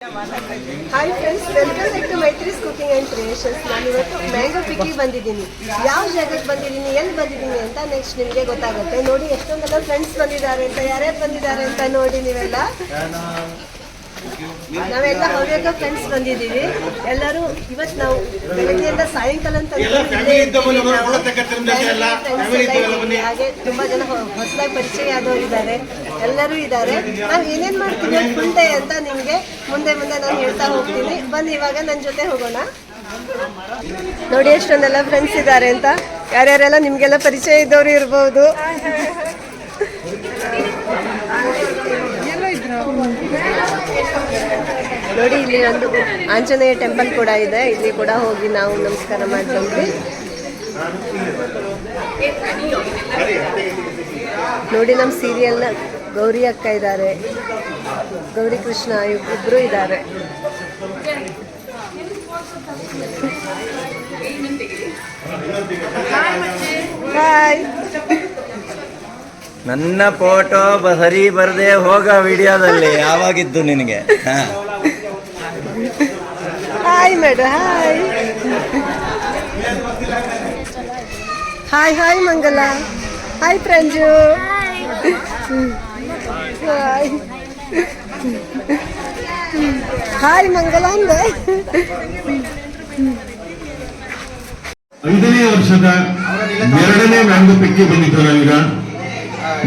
Hi friends, welcome back to Maitri's cooking and creations. ನಾನು ಇವತ್ತು mango ಪಿಕ್ಕಿಗೆ ಬಂದಿದ್ದೀನಿ. ಯಾವ ಜಾಗಕ್ಕೆ ಬಂದಿದ್ದೀನಿ, ಎಲ್ಲಿ ಬಂದಿದ್ದೀನಿ ಅಂತ ನೆಕ್ಸ್ಟ್ ನಿಮಗೆ ಗೊತ್ತಾಗುತ್ತೆ. ನೋಡಿ ಎಷ್ಟೊಂದೆಲ್ಲ ಫ್ರೆಂಡ್ಸ್ ಬಂದಿದ್ದಾರೆ ಅಂತ, ಯಾರ್ಯಾರು ಬಂದಿದ್ದಾರೆ ಅಂತ ನೋಡಿ. ನಾವೆಲ್ಲ ಹವ್ಯಕ ಫ್ರೆಂಡ್ಸ್ ಬಂದಿದ್ದೀವಿ. ಎಲ್ಲರೂ ಇವತ್ತು ನಾವು ಬೆಳಗ್ಗೆಯಿಂದ ಸಾಯಂಕಾಲ ಅಂತ ಹಾಗೆ ತುಂಬಾ ಜನ ಹೊಸದಾಗಿ ಪರಿಚಯ ಆದವರು ಇದ್ದಾರೆ, ಎಲ್ಲರೂ ಇದ್ದಾರೆ. ನಾವು ಏನೇನು ಮಾಡ್ತೀವಿ ಫುಲ್ ಡೇ ಅಂತ ನಿಮಗೆ ಮುಂದೆ ನಾನು ಹೇಳ್ತಾ ಹೋಗ್ತೀನಿ. ಬನ್ನಿ ಇವಾಗ ನನ್ನ ಜೊತೆ ಹೋಗೋಣ. ನೋಡಿ ಎಷ್ಟೊಂದೆಲ್ಲ ಫ್ರೆಂಡ್ಸ್ ಇದ್ದಾರೆ ಅಂತ. ಯಾರ್ಯಾರೆಲ್ಲ ನಿಮಗೆಲ್ಲ ಪರಿಚಯ ಇದ್ದವರು ಇರ್ಬೋದು. ನೋಡಿ ಇಲ್ಲಿ ಒಂದು ಆಂಜನೇಯ ಟೆಂಪಲ್ ಕೂಡ ಇದೆ. ಇಲ್ಲಿ ಕೂಡ ಹೋಗಿ ನಾವು ನಮಸ್ಕಾರ ಮಾಡಿ ಬಂದ್ವಿ. ನೋಡಿ ನಮ್ಮ ಸೀರಿಯಲ್ನ ಗೌರಿ ಅಕ್ಕ ಇದ್ದಾರೆ, ಗೌರಿ ಕೃಷ್ಣ ಇಬ್ರು ಇದ್ದಾರೆ. ಹಾಯ್. ನನ್ನ ಫೋಟೋ ಸರಿ ಬರದೆ ಹೋಗ ವಿಡಿಯೋದಲ್ಲಿ ಯಾವಾಗಿದ್ದು ನಿನಗೆ? Hi madam. Hi hi hi ಮಂಗಲ. ಹಾಯ್ ಪ್ರಂಜು. ಹಾಯ್ ಹಾಯ್ ಮಂಗಲ ಅಂದೆ. 5ನೇ ವರ್ಷದ 2ನೇ ಮ್ಯಾಂಗೋ ಪಿಕ್ಗೆ ಬಂದಿತ್ತು. ನಾವೀಗ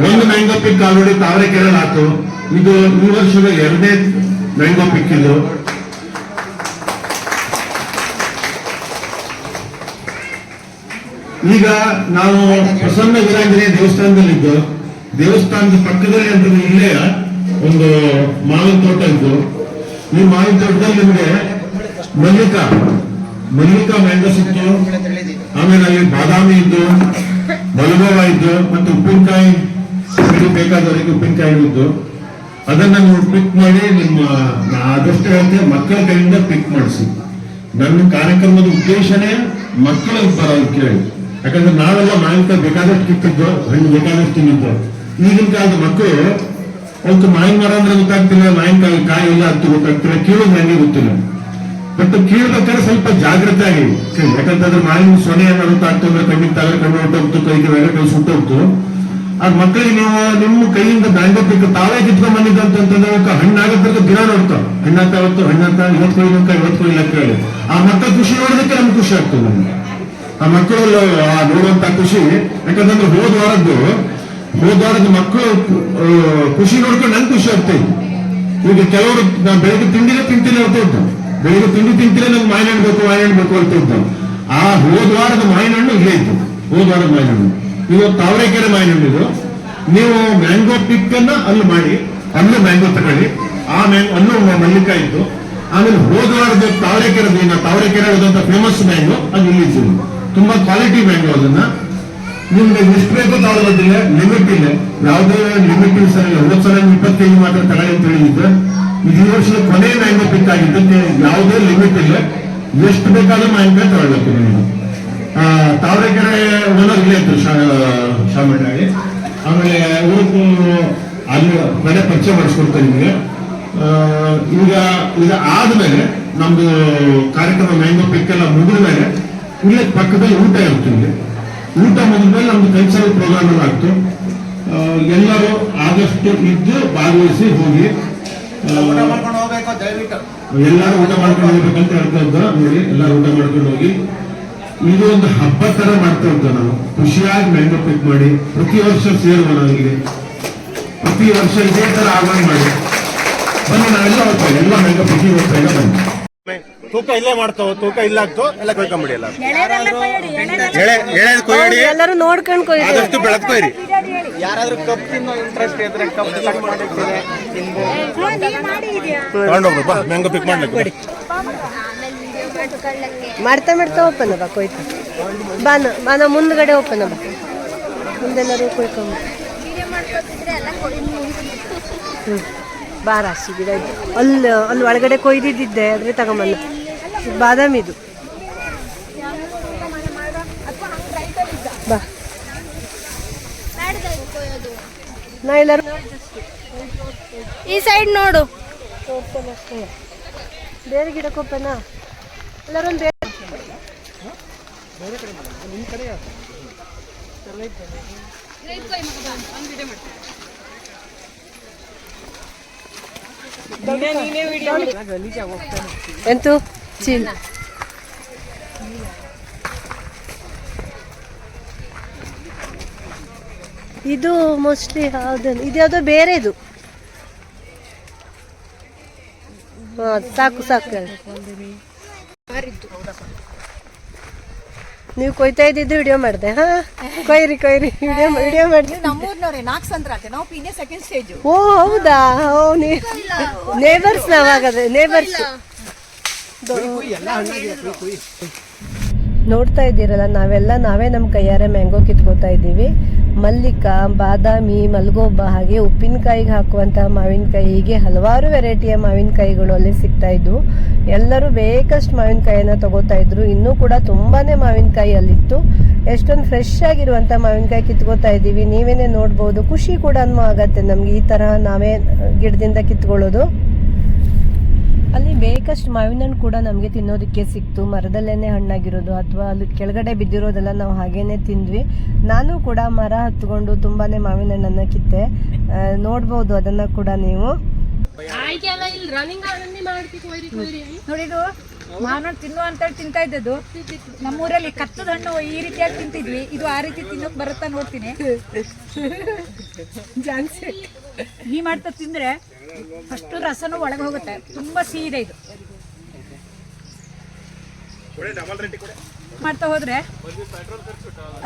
ಒಂದು ಮ್ಯಾಂಗೋ ಪಿಕ್ ಆಲ್ರೆಡಿ ತಾವರೆಕೆರೆಯಲ್ಲಿ ಆಯ್ತು. ಇದು ಈ ವರ್ಷದ 2ನೇ ಮ್ಯಾಂಗೋ ಪಿಕ್. ಇದು ಈಗ ನಾವು ಪ್ರಸನ್ನ ವೀರಾಂಜನೇಯ ದೇವಸ್ಥಾನದಲ್ಲಿದ್ದು, ದೇವಸ್ಥಾನದ ಪಕ್ಕದಲ್ಲಿ ಅಂದ್ರೆ ಇಲ್ಲೇ ಒಂದು ಮಾವಿನ ತೋಟ ಇದ್ದು. ಈ ಮಾವಿನ ತೋಟದಲ್ಲಿ ನಿಮಗೆ ಮಲ್ಲಿಕಾ ಮ್ಯಾಂಗೋ ಸಿಕ್ತು. ಆಮೇಲೆ ಅಲ್ಲಿ ಬಾದಾಮಿ ಇದ್ದು, ಮಲಗೋವ ಇದ್ದು, ಮತ್ತು ಉಪ್ಪಿನಕಾಯಿ ಬೇಕಾದವರಿಗೆ ಉಪ್ಪಿನಕಾಯಿ ಇದ್ದು. ಅದನ್ನ ನೀವು ಪಿಕ್ ಮಾಡಿ ನಿಮ್ಮ ಆದಷ್ಟು ಹೇಳ್ತೇವೆ ಮಕ್ಕಳ ಕೈಯಿಂದ ಪಿಕ್ ಮಾಡಿಸಿ. ನನ್ನ ಕಾರ್ಯಕ್ರಮದ ಉದ್ದೇಶನೇ ಮಕ್ಕಳಿಗೆ ಬರೋದು ಕೇಳಿ. ಯಾಕಂದ್ರೆ ನಾವೆಲ್ಲ ಮಾವಿನಕಾಯಿ ಬೇಕಾದಷ್ಟು ಕಿತ್ತಿದ್ದು, ಹಣ್ಣು ಬೇಕಾದಷ್ಟು ತಿನ್ನಿದ್ದು. ಈಗಿನ ಕಾಲದ ಮಕ್ಕಳು ಅವತ್ತು ಮಾವಿನ ಮರ ಅಂದ್ರೆ ಗೊತ್ತಾಗ್ತಿಲ್ಲ, ಮಾವಿನಕಾಯಿ ಕಾಯಿ ಇಲ್ಲ ಅಂತ ಗೊತ್ತಾಗ್ತಿಲ್ಲ, ಕೀಳೋದು ನನಗೆ ಗೊತ್ತಿಲ್ಲ. ಬಟ್ ಕೀಳ್ಬೇಕಾದ್ರೆ ಸ್ವಲ್ಪ ಜಾಗ್ರತೆ ಆಗಿ, ಯಾಕಂತಂದ್ರೆ ಮಾವಿನ ಸೊನೆ ಏನಾದ್ರು ಆಗ್ತಂದ್ರೆ ಕಣ್ಣಿಗೆ ತಗೋ, ಕಣ್ಣು ಹೊಟ್ಟೋಗ್ತು, ಕೈಗೆ ಬೇಗ ಕೈ ಸುಟ್ಟೋಗ್ತು. ಆಗ ಮಕ್ಕಳಿಗೆ ನೀವು ನಿಮ್ಮ ಕೈಯಿಂದ ಮ್ಯಾಂಗೋ ಪಿಕ್ ತಾವೇ ಕಿತ್ಕೊಂಡ್ ಬಂದಿದ್ದಂತಂದ್ರೆ ಹಣ್ಣಾಗತ್ತೆ ದಿನ ನೋಡ್ತಾವ. ಹಣ್ಣಾಗ್ತಾ ಇವತ್ತು ಕೊಯ್ಲಿಲ್ಲ ಕೇಳಿ ಆ ಮಕ್ಕಳ ಖುಷಿ ನೋಡೋದಕ್ಕೆ ನಮ್ಗೆ ಖುಷಿ ಆಗ್ತದೆ. ನಮ್ಗೆ ಆ ಮಕ್ಕಳು ನೋಡುವಂತ ಖುಷಿ. ಯಾಕಂತಂದ್ರೆ ಹೋದ ವಾರದ ಮಕ್ಕಳು ಖುಷಿ ನೋಡ್ಕೊಂಡು ನಂಗೆ ಖುಷಿ ಆಗ್ತೈತಿ. ಈಗ ಕೆಲವರು ಬೆಳಿಗ್ಗೆ ತಿಂತಿಲ್ಲ ಅಂತ ಇದ್ದು, ಬೆಳಿಗ್ಗೆ ತಿಂತಿಲ್ಲ ನಂಗೆ ಮಾವಿನ ಹಣ್ಣು ಬೇಕು ಅಂತ ಇದ್ದಾವೆ. ಆ ಹೋದ ವಾರದ ಮಾವಿನ ಹಣ್ಣು ಇಲ್ಲೇ ಇತ್ತು. ಹೋದ ವಾರದ ಮಾವಿನ ಹಣ್ಣು ಇವತ್ತು ತಾವರೆಕೆರೆ ಮಾವಿನ ಹಣ್ಣು. ಇದು ನೀವು ಮ್ಯಾಂಗೋ ಪಿಕ್ ಅನ್ನ ಅಲ್ಲಿ ಮಾಡಿ, ಅಲ್ಲೂ ಮ್ಯಾಂಗೋ ತಗೊಳ್ಳಿ. ಆ ಅಲ್ಲೂ ಮಲ್ಲಿಕಾ ಇತ್ತು. ಆಮೇಲೆ ಹೋದ ವಾರದ ತಾವರೆಕೆರೆ ಹೋದಂತ ಫೇಮಸ್ ಮ್ಯಾಂಗೋ ಅದು ಇಲ್ಲಿತ್ತು. ತುಂಬಾ ಕ್ವಾಲಿಟಿ ಮ್ಯಾಂಗೋ. ಅದನ್ನ ನಿಮ್ಗೆ ಎಷ್ಟು ಬೇಕೋ ತಗೊಳ್ಳೋದಿಲ್ಲ, ಲಿಮಿಟ್ ಇಲ್ಲ, ಯಾವುದೇ ಲಿಮಿಟ್ ಸಲ ಇಲ್ಲ. ಹೋದ ಸಲ 20 kg ಮಾತ್ರ ತಗೊಳ್ಳಿ ಅಂತ ಹೇಳಿದ್ದು. ಇದು ಈ ವರ್ಷದ ಕೊನೆ ಮ್ಯಾಂಗೋ ಪಿಕ್ ಆಗಿದ್ದಕ್ಕೆ ಯಾವುದೇ ಲಿಮಿಟ್ ಇಲ್ಲ, ಎಷ್ಟು ಬೇಕಾದ್ರೂ ಮಾವಿನಕಾಯಿ ತಗೊಳ್ಬೇಕು ನೀವು. ತಾವರೆಕೆರೆ ಓನರ್ ಇಲ್ಲೇ ಇತ್ತು, ಶಾಮಣ್ಣಾಗಿ. ಆಮೇಲೆ ಇವತ್ತು ಅಲ್ಲಿ ಮನೆ ಪರಿಚಯ ಮಾಡಿಸ್ಕೊಡ್ತಾರೆ ನಿಮಗೆ. ಈಗ ಆದ್ಮೇಲೆ ನಮ್ದು ಕಾರ್ಯಕ್ರಮ ಮ್ಯಾಂಗೋ ಪಿಕ್ ಎಲ್ಲ ಮುಗಿದ ಮೇಲೆ ಇಲ್ಲೇ ಪಕ್ಕದಲ್ಲಿ ಊಟ ಇರ್ತೀವಿ. ಊಟ ಮುಗಿದ್ಮೇಲೆ ನಮ್ದು ಕಲ್ಚರಲ್ ಪ್ರೋಗ್ರಾಮ್ ಎಲ್ಲ ಆಗ್ತು. ಎಲ್ಲರೂ ಆದಷ್ಟು ಇದ್ದು ಭಾಗವಹಿಸಿ ಹೋಗಿ ಎಲ್ಲರೂ ಊಟ ಮಾಡ್ಕೊಂಡು ಹೋಗ್ಬೇಕಂತ ಹೇಳ್ತಾ ಇದ್ದ. ನೋಡಿ ಎಲ್ಲರೂ ಊಟ ಮಾಡ್ಕೊಂಡು ಹೋಗಿ. ಇದು ಒಂದು ಹಬ್ಬ ತರ ಮಾಡ್ತಾ ಇದ್ದ. ನಾವು ಖುಷಿಯಾಗಿ ಮ್ಯಾಂಗೋ ಪಿಕ್ ಮಾಡಿ ಪ್ರತಿ ವರ್ಷ ಸೇರುವ ನನಗೆ ಪ್ರತಿ ವರ್ಷ ಇದೇ ತರ ಆಹ್ವಾನ ಮಾಡಿ ಬನ್ನಿ. ನಾವೆಲ್ಲ ಹೋಗ್ತೇವೆ, ಎಲ್ಲ ಮ್ಯಾಂಗೋ ಪಿಕ್ ಹೋಗ್ತಾ ಇಲ್ಲ. ಬನ್ನಿ. ತೂಕ ಇಲ್ಲೇ ಮಾಡ್ತಾವ, ತೂಕ ಇಲ್ಲ ಆಗ್ತೋ ಎಲ್ಲ ಕೊಯ್ಕೊಂಬಿಡಿ. ಎಲ್ಲರೂ ನೋಡ್ಕೊಂಡು ಕೊಯ್ದು ಆದಷ್ಟು ಬೆಳಗ್ಕೊಯ್ರಿ. ಯಾರಾದ್ರೂ ಕಪ್ ತಿನ್ನೋ ಇಂಟ್ರೆಸ್ಟ್ ಇದ್ರೆ ಕಪ್ ತಗೊಂಡೋಗ್ರು ಬಾ, ಮ್ಯಾಂಗೋ ಪಿಕ್ ಮಾಡ್ಲಿಕ್ಕೆ ಮಾಡ್ತಾ ಓಪನ್ ಬಾ ಕೊಯ್ತು. ಬಾನ ಮುಂದ್ಗಡೆ ಓಪನ್ ಬಾ, ಮುಂದೆಲ್ಲರೂ ಕೊಯ್ಕೊಂಡು. ರಾಶಿ ಗಿಡ ಇದ್ದು ಅಲ್ಲಿ ಒಳಗಡೆ ಕೊಯ್ದಿದ್ದೆ, ಅದ್ರೆ ತಗೊಂಬಲ್ಲ. ಬಾದಾಮಿದು ಬಾ. ಈ ಸೈಡ್ ನೋಡು. ಬೇರೆ ಗಿಡಕ್ಕೊಪ್ಪನ ಎಲ್ಲರೊಂದು ಬೇರೆ ಎಂತೂ ಚೀಲ ಇದು ಮೋಸ್ಟ್ಲಿ ಹೌದೇನು ಇದ್ಯಾವುದೋ ಬೇರೆದು. ಹಾಂ ಸಾಕು ಸಾಕು. ನೀವು ಕೊಯ್ತಾ ಇದ್ದಿದ್ದು ವಿಡಿಯೋ ಮಾಡಿದೆ. ಹಾ ಕೊಯ್ರಿ ವಿಡಿಯೋ ಮಾಡಿ. ನಮ್ಮೂರ್ನವ್ರೆ 4 ಸಂದ್ರ ಆತೆ ನಾವು ಪಿನ್ನೆ ಸೆಕೆಂಡ್ ಸ್ಟೇಜ್. ಓ ಹೌದಾ? ಓ ನೇಬರ್ಸ್ ನಾವಾಗದೆ ನೇಬರ್ಸ್. ನೋಡ್ತಾ ಇದ್ದೀರಲ್ಲ ನಾವೇ ನಮ್ಮ ಕೈಯಾರೆ ಮ್ಯಾಂಗೋ ಕಿತ್ಕೋತಾ ಇದ್ದೀವಿ. ಮಲ್ಲಿಕ, ಬಾದಾಮಿ, ಮಲ್ಗೋಬ, ಹಾಗೆ ಉಪ್ಪಿನಕಾಯಿಗೆ ಹಾಕುವಂತಹ ಮಾವಿನಕಾಯಿ, ಹೀಗೆ ಹಲವಾರು ವೆರೈಟಿಯ ಮಾವಿನಕಾಯಿಗಳು ಅಲ್ಲಿ ಸಿಗ್ತಾ ಇದ್ವು. ಎಲ್ಲರೂ ಬೇಕಷ್ಟು ಮಾವಿನಕಾಯಿನ ತಗೋತಾ ಇದ್ರು. ಇನ್ನೂ ಕೂಡ ತುಂಬಾನೇ ಮಾವಿನಕಾಯಿ ಅಲ್ಲಿತ್ತು. ಎಷ್ಟೊಂದು ಫ್ರೆಶ್ ಆಗಿರುವಂಥ ಮಾವಿನಕಾಯಿ ಕಿತ್ಕೋತಾ ಇದ್ದೀವಿ. ನೀವೇನೇ ನೋಡ್ಬೋದು. ಖುಷಿ ಕೂಡ ಆಗತ್ತೆ ನಮ್ಗೆ ಈ ತರಹ ನಾವೇ ಗಿಡದಿಂದ ಕಿತ್ಕೊಳ್ಳೋದು. ಅಲ್ಲಿ ಬೇಕಷ್ಟು ಮಾವಿನ ಹಣ್ಣು ಕೂಡ ನಮಗೆ ತಿನ್ನೋದಕ್ಕೆ ಸಿಕ್ತು. ಮರದಲ್ಲೇನೆ ಹಣ್ಣಾಗಿರೋದು ಅಥವಾ ಅಲ್ಲಿ ಕೆಳಗಡೆ ಬಿದ್ದಿರೋದೆಲ್ಲ ನಾವು ಹಾಗೇನೆ ತಿಂದ್ವಿ. ನಾನು ಕೂಡ ಮರ ಹತ್ಕೊಂಡು ತುಂಬಾನೇ ಮಾವಿನ ಹಣ್ಣನ್ನು ಕಿತ್ತೆ. ನೋಡ್ಬೋದು ಅದನ್ನ ಕೂಡ ನೀವು. ನೋಡಿದು ಮಾವಿನ ಹಣ್ಣು ತಿನ್ನು ಅಂತ ತಿಂತಾ ಇದ್ದದ್ದು. ನಮ್ಮೂರಲ್ಲಿ ಕತ್ತದ ಹಣ್ಣು ಈ ರೀತಿಯಾಗಿ ತಿಂತಿದ್ವಿ. ಇದು ಆ ರೀತಿ ತಿನ್ನೋಕ್ ಬರುತ್ತಾ ನೋಡ್ತೀನಿ. ಈ ಮಾಡ್ತಾ ತಿಂದ್ರೆ ಅಷ್ಟು ರಸನೂ ಒಳಗೆ ಹೋಗುತ್ತೆ. ತುಂಬಾ ಸಿಹಿ ಇದೆ ಇದು. ಮಾಡ್ತಾ ಹೋದ್ರೆ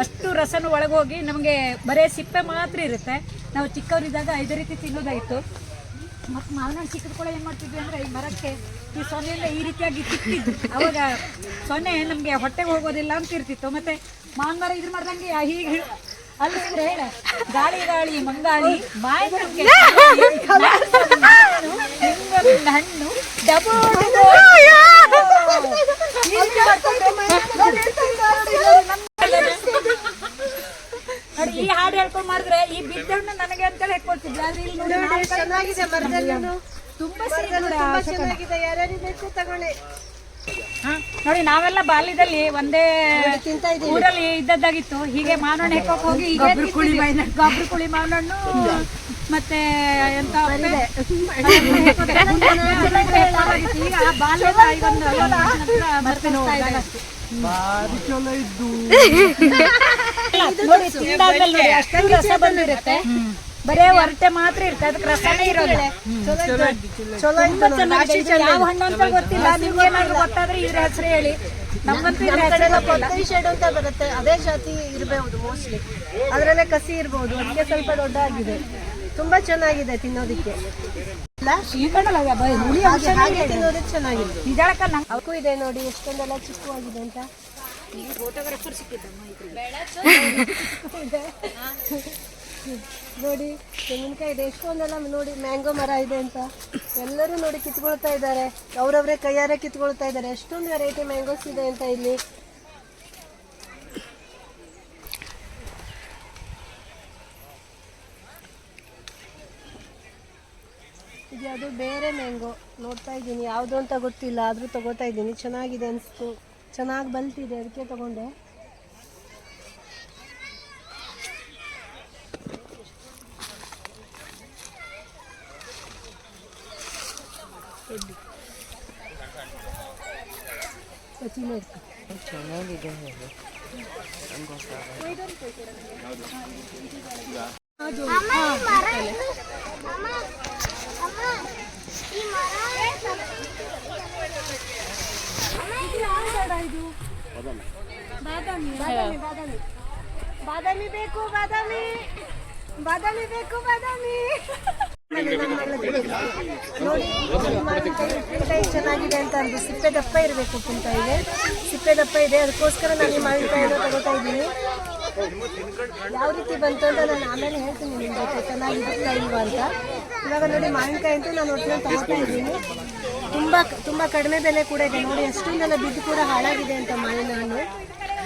ಅಷ್ಟು ರಸನೂ ಒಳಗೆ ಹೋಗಿ ನಮಗೆ ಬರೇ ಸಿಪ್ಪೆ ಮಾತ್ರ ಇರುತ್ತೆ. ನಾವು ಚಿಕ್ಕವರಿದ್ದಾಗ ಇದೇ ರೀತಿ ತಿನ್ನೋದಾಯಿತು. ಮತ್ತು ಮಾವಿನ ಹಣ್ಣು ಸಿಕ್ಕಿದ ಕೂಡ ಏನು ಮಾಡ್ತಿದ್ವಿ ಅಂದರೆ ಈ ಮರಕ್ಕೆ ಈ ಸೊನ್ನೆಯಿಂದ ಈ ರೀತಿಯಾಗಿ ತಿಕ್ತಿದ್ವಿ. ಅವಾಗ ಸೊನ್ನೆ ನಮಗೆ ಹೊಟ್ಟೆಗೆ ಹೋಗೋದಿಲ್ಲ ಅಂತ ಇರ್ತಿತ್ತು. ಮತ್ತು ಮಾವಿನ ಮರ ಇದ್ರ ಮಾಡ್ದಂಗೆ ಹೀಗೆ ಅಲ್ಲಿದ್ರೆ ಗಾಳಿ ಮಂಗಾಳಿ ಹಣ್ಣು ಡಬಲ್ ಈ ಹಾಡು ಹೇಳ್ಕೊಂಡ್ ಮಾಡಿದ್ರೆ ಈ ಬಿದ್ದಣ್ಣ ನನಗೆ ಅಂತ ಹೇಳ್ಕೊಳ್ತಿದ್ವಿ. ಆದ್ರೆ ಇಲ್ಲಿ ತುಂಬಾ ಚೆನ್ನಾಗಿದೆ. ಯಾರ್ಯಾರು ಬೇಕು ತಗೊಳ್ಳಿ. ನೋಡಿ ನಾವೆಲ್ಲ ಬಾಲ್ಯದಲ್ಲಿ ಒಂದೇ ಊರಲ್ಲಿ ಇದ್ದದ್ದಾಗಿತ್ತು. ಹೀಗೆ ಮಾವಿನ ಹೆಕ್ಕೋಕ್ ಹೋಗಿ ಗೊಬ್ಬರ ಕುಳಿ ಮಾವಿನ ಹಣ್ಣು ಮತ್ತೆ ಎಂತ ಈಗ ಆ ಬಾಲ್ಯದ ನೋಡಿ ತಿಂದಾದ್ಮೇಲೆ ಅಷ್ಟೊಂದು ರಸ ಬಂದಿರುತ್ತೆ. ಬರೇ ಹೊರಟೆ ಮಾತ್ರ ಇರುತ್ತೆ, ಅದಕ್ಕೆ ರಸನೇ ಇರೋಲ್ಲ. ಯಾವ ಹಣ್ಣು ಅಂತ ಗೊತ್ತಿಲ್ಲ. ನಿಮ್ಗೆ ಏನಾದ್ರು ಗೊತ್ತಾದ್ರೆ ಇದ್ರ ಹೆಸರು ಹೇಳಿ. ನಮ್ಮಂತೂ ಶೇಡ್ ಅಂತ ಬರುತ್ತೆ, ಅದೇ ಜಾತಿ ಇರಬಹುದು ಮೋಸ್ಟ್ಲಿ. ಅದ್ರಲ್ಲೇ ಕಸಿ ಇರ್ಬೋದು, ಅದಕ್ಕೆ ಸ್ವಲ್ಪ ದೊಡ್ಡ ಆಗಿದೆ. ತುಂಬಾ ಚೆನ್ನಾಗಿದೆ ತಿನ್ನೋದಿಕ್ಕೆ. ತಿನ್ನೋದಕ್ಕೆ ಚೆನ್ನಾಗಿದೆ. ಅವಕ್ಕೂ ಇದೆ ನೋಡಿ ಎಷ್ಟೊಂದೆಲ್ಲ ಚಿಕ್ಕವಾಗಿದೆ ಅಂತ. ನೋಡಿ ತೆಂಗಿನಕಾಯಿ ಇದೆ ಎಷ್ಟೊಂದೆಲ್ಲ. ನೋಡಿ ಮ್ಯಾಂಗೋ ಮರ ಇದೆ ಅಂತ ಎಲ್ಲರೂ ನೋಡಿ ಕಿತ್ಕೊಳ್ತಾ ಇದ್ದಾರೆ. ಅವ್ರವ್ರೆ ಕೈಯಾರೆ ಕಿತ್ಕೊಳ್ತಾ ಇದ್ದಾರೆ. ಎಷ್ಟೊಂದು ವೆರೈಟಿ ಮ್ಯಾಂಗೋಸ್ ಇದೆ ಅಂತ ಇಲ್ಲಿ. ಇದು ಅದು ಬೇರೆ ಮ್ಯಾಂಗೋ ನೋಡ್ತಾ ಇದ್ದೀನಿ, ಯಾವುದು ಅಂತ ಗೊತ್ತಿಲ್ಲ, ಆದರೂ ತಗೋತಾ ಇದ್ದೀನಿ. ಚೆನ್ನಾಗಿದೆ ಅನಿಸ್ತು, ಚೆನ್ನಾಗಿ ಬಲ್ತಿದೆ, ಅದಕ್ಕೆ ತಗೊಂಡೆ. ಚೆನ್ನಾಗಿದೆ. ಬಾದಾಮಿ ಬೇಕು, ಬಾದಾಮಿ ಬೇಕು, ಬಾದಾಮಿ. ನೋಡಿ ಉಪ್ಪಿನಕಾಯಿ ಚೆನ್ನಾಗಿದೆ ಅಂತ ಅಂದು ಸಿಪ್ಪೆ ದಪ್ಪ ಇರಬೇಕು. ಉಪ್ಪಿನಕಾಯಿಗೆ ಸಿಪ್ಪೆ ದಪ್ಪ ಇದೆ, ಅದಕ್ಕೋಸ್ಕರ ನಾನು ಈ ಮಾವಿನಕಾಯಿನ ತಗೋತಾ ಇದ್ದೀನಿ. ಯಾವ ರೀತಿ ಬಂತು ಅಂತ ನಾನು ಆಮೇಲೆ ಹೇಳ್ತೀನಿ ನಿಮಗೆ ಚೆನ್ನಾಗಿರುತ್ತಾ ಇಲ್ವಾ ಅಂತ. ಇವಾಗ ನೋಡಿ ಮಾವಿನಕಾಯಿ ಅಂತೂ ನಾನು ಒಟ್ಟಿನ ತಗೋತಾ ಇದ್ದೀನಿ. ತುಂಬ ಕಡಿಮೆ ಬೆಲೆ ಕೂಡ ಇದೆ. ನೋಡಿ ಎಷ್ಟೊಂದೆಲ್ಲ ಬಿದ್ದು ಕೂಡ ಹಾಳಾಗಿದೆ ಅಂತ ಮಾವಿನ ಹಣ್ಣು.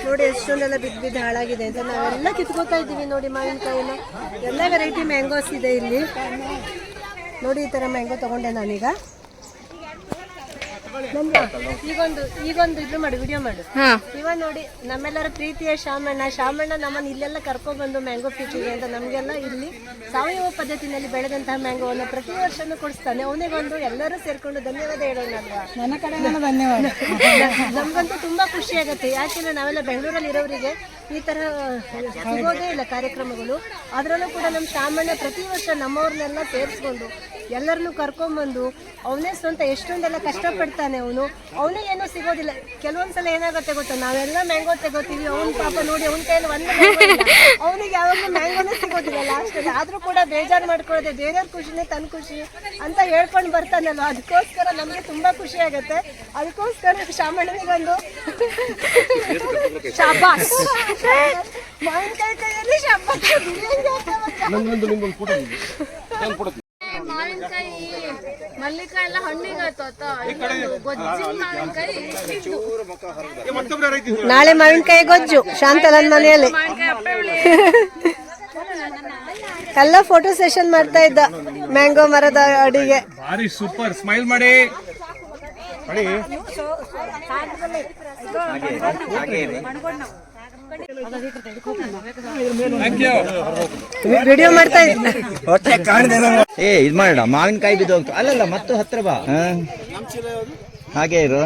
ನೋಡಿ ಎಷ್ಟೊಂದೆಲ್ಲ ಬಿದ್ದು ಹಾಳಾಗಿದೆ ಅಂತ ನಾವೆಲ್ಲ ಕಿತ್ಕೋತಾ ಇದ್ದೀವಿ. ನೋಡಿ ಮಾವಿನಕಾಯಿನ ಎಲ್ಲ ವೆರೈಟಿ ಮ್ಯಾಂಗೋಸ್ ಇದೆ ಇಲ್ಲಿ. ನೋಡಿ ಈ ಥರ ಮ್ಯಾಂಗೋ ತೊಗೊಂಡೆ ನಾನೀಗ. ಈಗೊಂದು ಇದು ಮಾಡು, ವಿಡಿಯೋ ಮಾಡು. ಇವಾಗ ನೋಡಿ ನಮ್ಮೆಲ್ಲರ ಪ್ರೀತಿಯ ಶಾಮಣ್ಣ ನಮ್ಮನ್ನು ಇಲ್ಲೆಲ್ಲ ಕರ್ಕೊಂಡ್ಬಂದು ಮ್ಯಾಂಗೋ ಪಿಕ್ಕಿಗೆ ಅಂತ ನಮಗೆಲ್ಲ ಇಲ್ಲಿ ಸಾವಯವ ಪದ್ಧತಿನಲ್ಲಿ ಬೆಳೆದಂತಹ ಮ್ಯಾಂಗೋವನ್ನು ಪ್ರತಿ ವರ್ಷನೂ ಕೊಡಿಸ್ತಾನೆ. ಅವನಿಗೊಂದು ಎಲ್ಲರೂ ಸೇರ್ಕೊಂಡು ಧನ್ಯವಾದ ಹೇಳೋಣ ಅಲ್ವಾ? ನನ್ನ ಕಡೆ ಧನ್ಯವಾದ. ನಮ್ಗಂತೂ ತುಂಬಾ ಖುಷಿ ಆಗುತ್ತೆ. ಯಾಕೆಂದ್ರೆ ನಾವೆಲ್ಲ ಬೆಂಗಳೂರಲ್ಲಿ ಇರೋರಿಗೆ ಈ ತರ ಸಿಗೋದೇ ಇಲ್ಲ ಕಾರ್ಯಕ್ರಮಗಳು. ಅದರಲ್ಲೂ ಕೂಡ ನಮ್ಮ ಶಾಮಣ್ಣ ಪ್ರತಿ ವರ್ಷ ನಮ್ಮವ್ರನ್ನೆಲ್ಲ ಸೇರಿಸ್ಕೊಂಡು ಎಲ್ಲರನ್ನೂ ಕರ್ಕೊಂಡ್ಬಂದು ಅವನೇ ಸ್ವಂತ ಎಷ್ಟೊಂದೆಲ್ಲ ಕಷ್ಟಪಡ್ತಾನೆ. ಅವನೇ ಏನೂ ಸಿಗೋದಿಲ್ಲ. ಕೆಲವೊಂದ್ಸಲ ಏನಾಗುತ್ತೆ ಗೊತ್ತಾ, ನಾವೆಲ್ಲ ಮ್ಯಾಂಗೋ ತಗೋತೀವಿ, ಅವ್ನ ಪಾಪ ನೋಡಿ ಅವ್ನ ಕೈಯಲ್ಲಿ ಅವನಿಗೆ ಯಾವಾಗಲೂ ಮ್ಯಾಂಗೋನೇ ಸಿಗೋದಿಲ್ಲ ಲಾಸ್ಟಲ್ಲಿ. ಆದ್ರೂ ಕೂಡ ಬೇಜಾರು ಮಾಡ್ಕೊಳ್ಳೋದೆ, ಬೇರೆಯವ್ರ ಖುಷಿನೇ ತನ್ನ ಖುಷಿ ಅಂತ ಹೇಳ್ಕೊಂಡು ಬರ್ತಾನಲ್ವ. ಅದಕ್ಕೋಸ್ಕರ ನಮಗೆ ತುಂಬಾ ಖುಷಿ ಆಗುತ್ತೆ. ಅದಕ್ಕೋಸ್ಕರ ಶಾಮಣ್ಣನಿಗೊಂದು ಶಾಬಾಸ್. ಮಾವಿನಕಾಯಿ ಕೈಯಲ್ಲಿ ಶಾಬಾಸ್. ಮಾವಿನಕಾಯಿ ಮಲ್ಲಿಕಾಯಿ ಎಲ್ಲ ಹಣ್ಣಿಗಾಯ್ತು ಗೊಜ್ಜಿನ ಮಾವಿನಕಾಯಿ. ನಾಳೆ ಮಾವಿನಕಾಯಿ ಗೊಜ್ಜು ಶಾಂತಲನ್ ಮನೆಯಲ್ಲಿ. ಎಲ್ಲ ಫೋಟೋ ಸೆಷನ್ ಮಾಡ್ತಾ ಇದ್ದ ಮ್ಯಾಂಗೋ ಮರದ ಅಡಿಗೆ. ಭಾರಿ ಸೂಪರ್. ಸ್ಮೈಲ್ ಮಾಡಿ. ವಿಡಿಯೋ ಮಾಡ್ತಾ ಇದ್ದ. ಏ ಇದ್ ಮಾಡೋಣ, ಮಾವಿನಕಾಯಿ ಬಿದ್ದು ಹೋಗ್ತು. ಅಲ್ಲಲ್ಲ ಮತ್ತು ಹತ್ರ ಬಾ. ಹಾಗೆ ಇರು.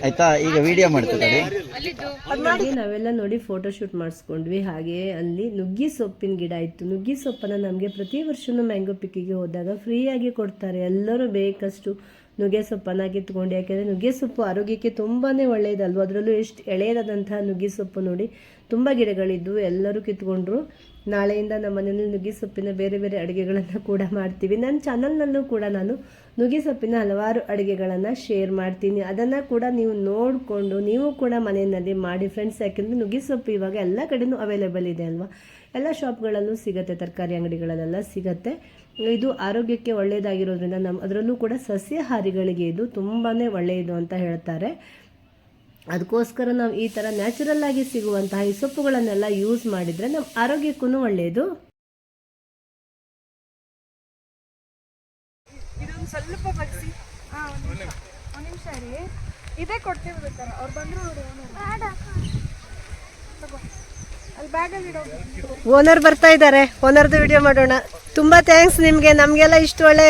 ಆಯ್ತಾ, ಈಗ ವಿಡಿಯೋ ಮಾಡ್ತದೆ. ನಾವೆಲ್ಲ ನೋಡಿ ಫೋಟೋ ಶೂಟ್ ಮಾಡಿಸ್ಕೊಂಡ್ವಿ. ಹಾಗೆ ಅಲ್ಲಿ ನುಗ್ಗಿ ಸೊಪ್ಪಿನ ಗಿಡ ಇತ್ತು. ನುಗ್ಗಿ ಸೊಪ್ಪನ್ನು ನಮಗೆ ಪ್ರತಿ ವರ್ಷನೂ ಮ್ಯಾಂಗೋ ಪಿಕ್ಕಿಗೆ ಹೋದಾಗ ಫ್ರೀಯಾಗಿ ಕೊಡ್ತಾರೆ. ಎಲ್ಲರೂ ಬೇಕಷ್ಟು ನುಗ್ಗೆ ಸೊಪ್ಪನ್ನು ಕಿತ್ಕೊಂಡು, ಯಾಕೆಂದರೆ ನುಗ್ಗೆ ಸೊಪ್ಪು ಆರೋಗ್ಯಕ್ಕೆ ತುಂಬಾ ಒಳ್ಳೆಯದಲ್ವ. ಅದರಲ್ಲೂ ಎಷ್ಟು ಎಳೆಯದಾದಂತಹ ನುಗ್ಗೆ ಸೊಪ್ಪು ನೋಡಿ, ತುಂಬ ಗಿಡಗಳಿದ್ದು ಎಲ್ಲರೂ ಕಿತ್ಕೊಂಡ್ರು. ನಾಳೆಯಿಂದ ನಮ್ಮ ಮನೆಯಲ್ಲಿ ನುಗ್ಗೆ ಸೊಪ್ಪಿನ ಬೇರೆ ಬೇರೆ ಅಡುಗೆಗಳನ್ನು ಕೂಡ ಮಾಡ್ತೀವಿ. ನನ್ನ ಚಾನಲ್ನಲ್ಲೂ ಕೂಡ ನಾನು ನುಗ್ಗೆ ಸೊಪ್ಪಿನ ಹಲವಾರು ಅಡುಗೆಗಳನ್ನು ಶೇರ್ ಮಾಡ್ತೀನಿ. ಅದನ್ನು ಕೂಡ ನೀವು ನೋಡಿಕೊಂಡು ನೀವು ಕೂಡ ಮನೆಯಲ್ಲಿ ಮಾಡಿ ಫ್ರೆಂಡ್ಸ್. ಯಾಕೆಂದರೆ ನುಗ್ಗೆ ಸೊಪ್ಪು ಇವಾಗ ಎಲ್ಲ ಕಡೆಯೂ ಅವೈಲೇಬಲ್ ಇದೆ ಅಲ್ವಾ. ಎಲ್ಲ ಶಾಪ್ಗಳಲ್ಲೂ ಸಿಗುತ್ತೆ, ತರಕಾರಿ ಅಂಗಡಿಗಳಲ್ಲೆಲ್ಲ ಸಿಗುತ್ತೆ. ಇದು ಆರೋಗ್ಯಕ್ಕೆ ಒಳ್ಳೆಯದಾಗಿರೋದ್ರಿಂದ ಅದರಲ್ಲೂ ಕೂಡ ಸಸ್ಯಾಹಾರಿಗಳಿಗೆ ಇದು ತುಂಬಾ ಒಳ್ಳೆಯದು ಅಂತ ಹೇಳ್ತಾರೆ. ಅದಕ್ಕೋಸ್ಕರ ನಾವು ಈ ಥರ ನ್ಯಾಚುರಲ್ ಆಗಿ ಸಿಗುವಂತಹ ಈ ಸೊಪ್ಪುಗಳನ್ನೆಲ್ಲ ಯೂಸ್ ಮಾಡಿದರೆ ನಮ್ಮ ಆರೋಗ್ಯಕ್ಕೂ ಒಳ್ಳೆಯದು. ಇದೊಂದು ಸ್ವಲ್ಪ ಬಗ್ಸಿ. ಒಂದು ನಿಮಿಷ ರೀ, ಇದೇ ಕೊಡ್ತೀವಿ ಬೇಕಾರೆ ಅವ್ರು ಬಂದ್ರು ನೋಡಿ. ಅಲ್ಲಿ ಬ್ಯಾಗಲ್ಲಿ ಇಡೋ. ಓನರ್ ಬರ್ತಾ ಇದ್ದಾರೆ, ಓನರ್ದು ವಿಡಿಯೋ ಮಾಡೋಣ. ತುಂಬ ಥ್ಯಾಂಕ್ಸ್ ನಿಮಗೆ, ನಮಗೆಲ್ಲ ಇಷ್ಟು ಒಳ್ಳೆ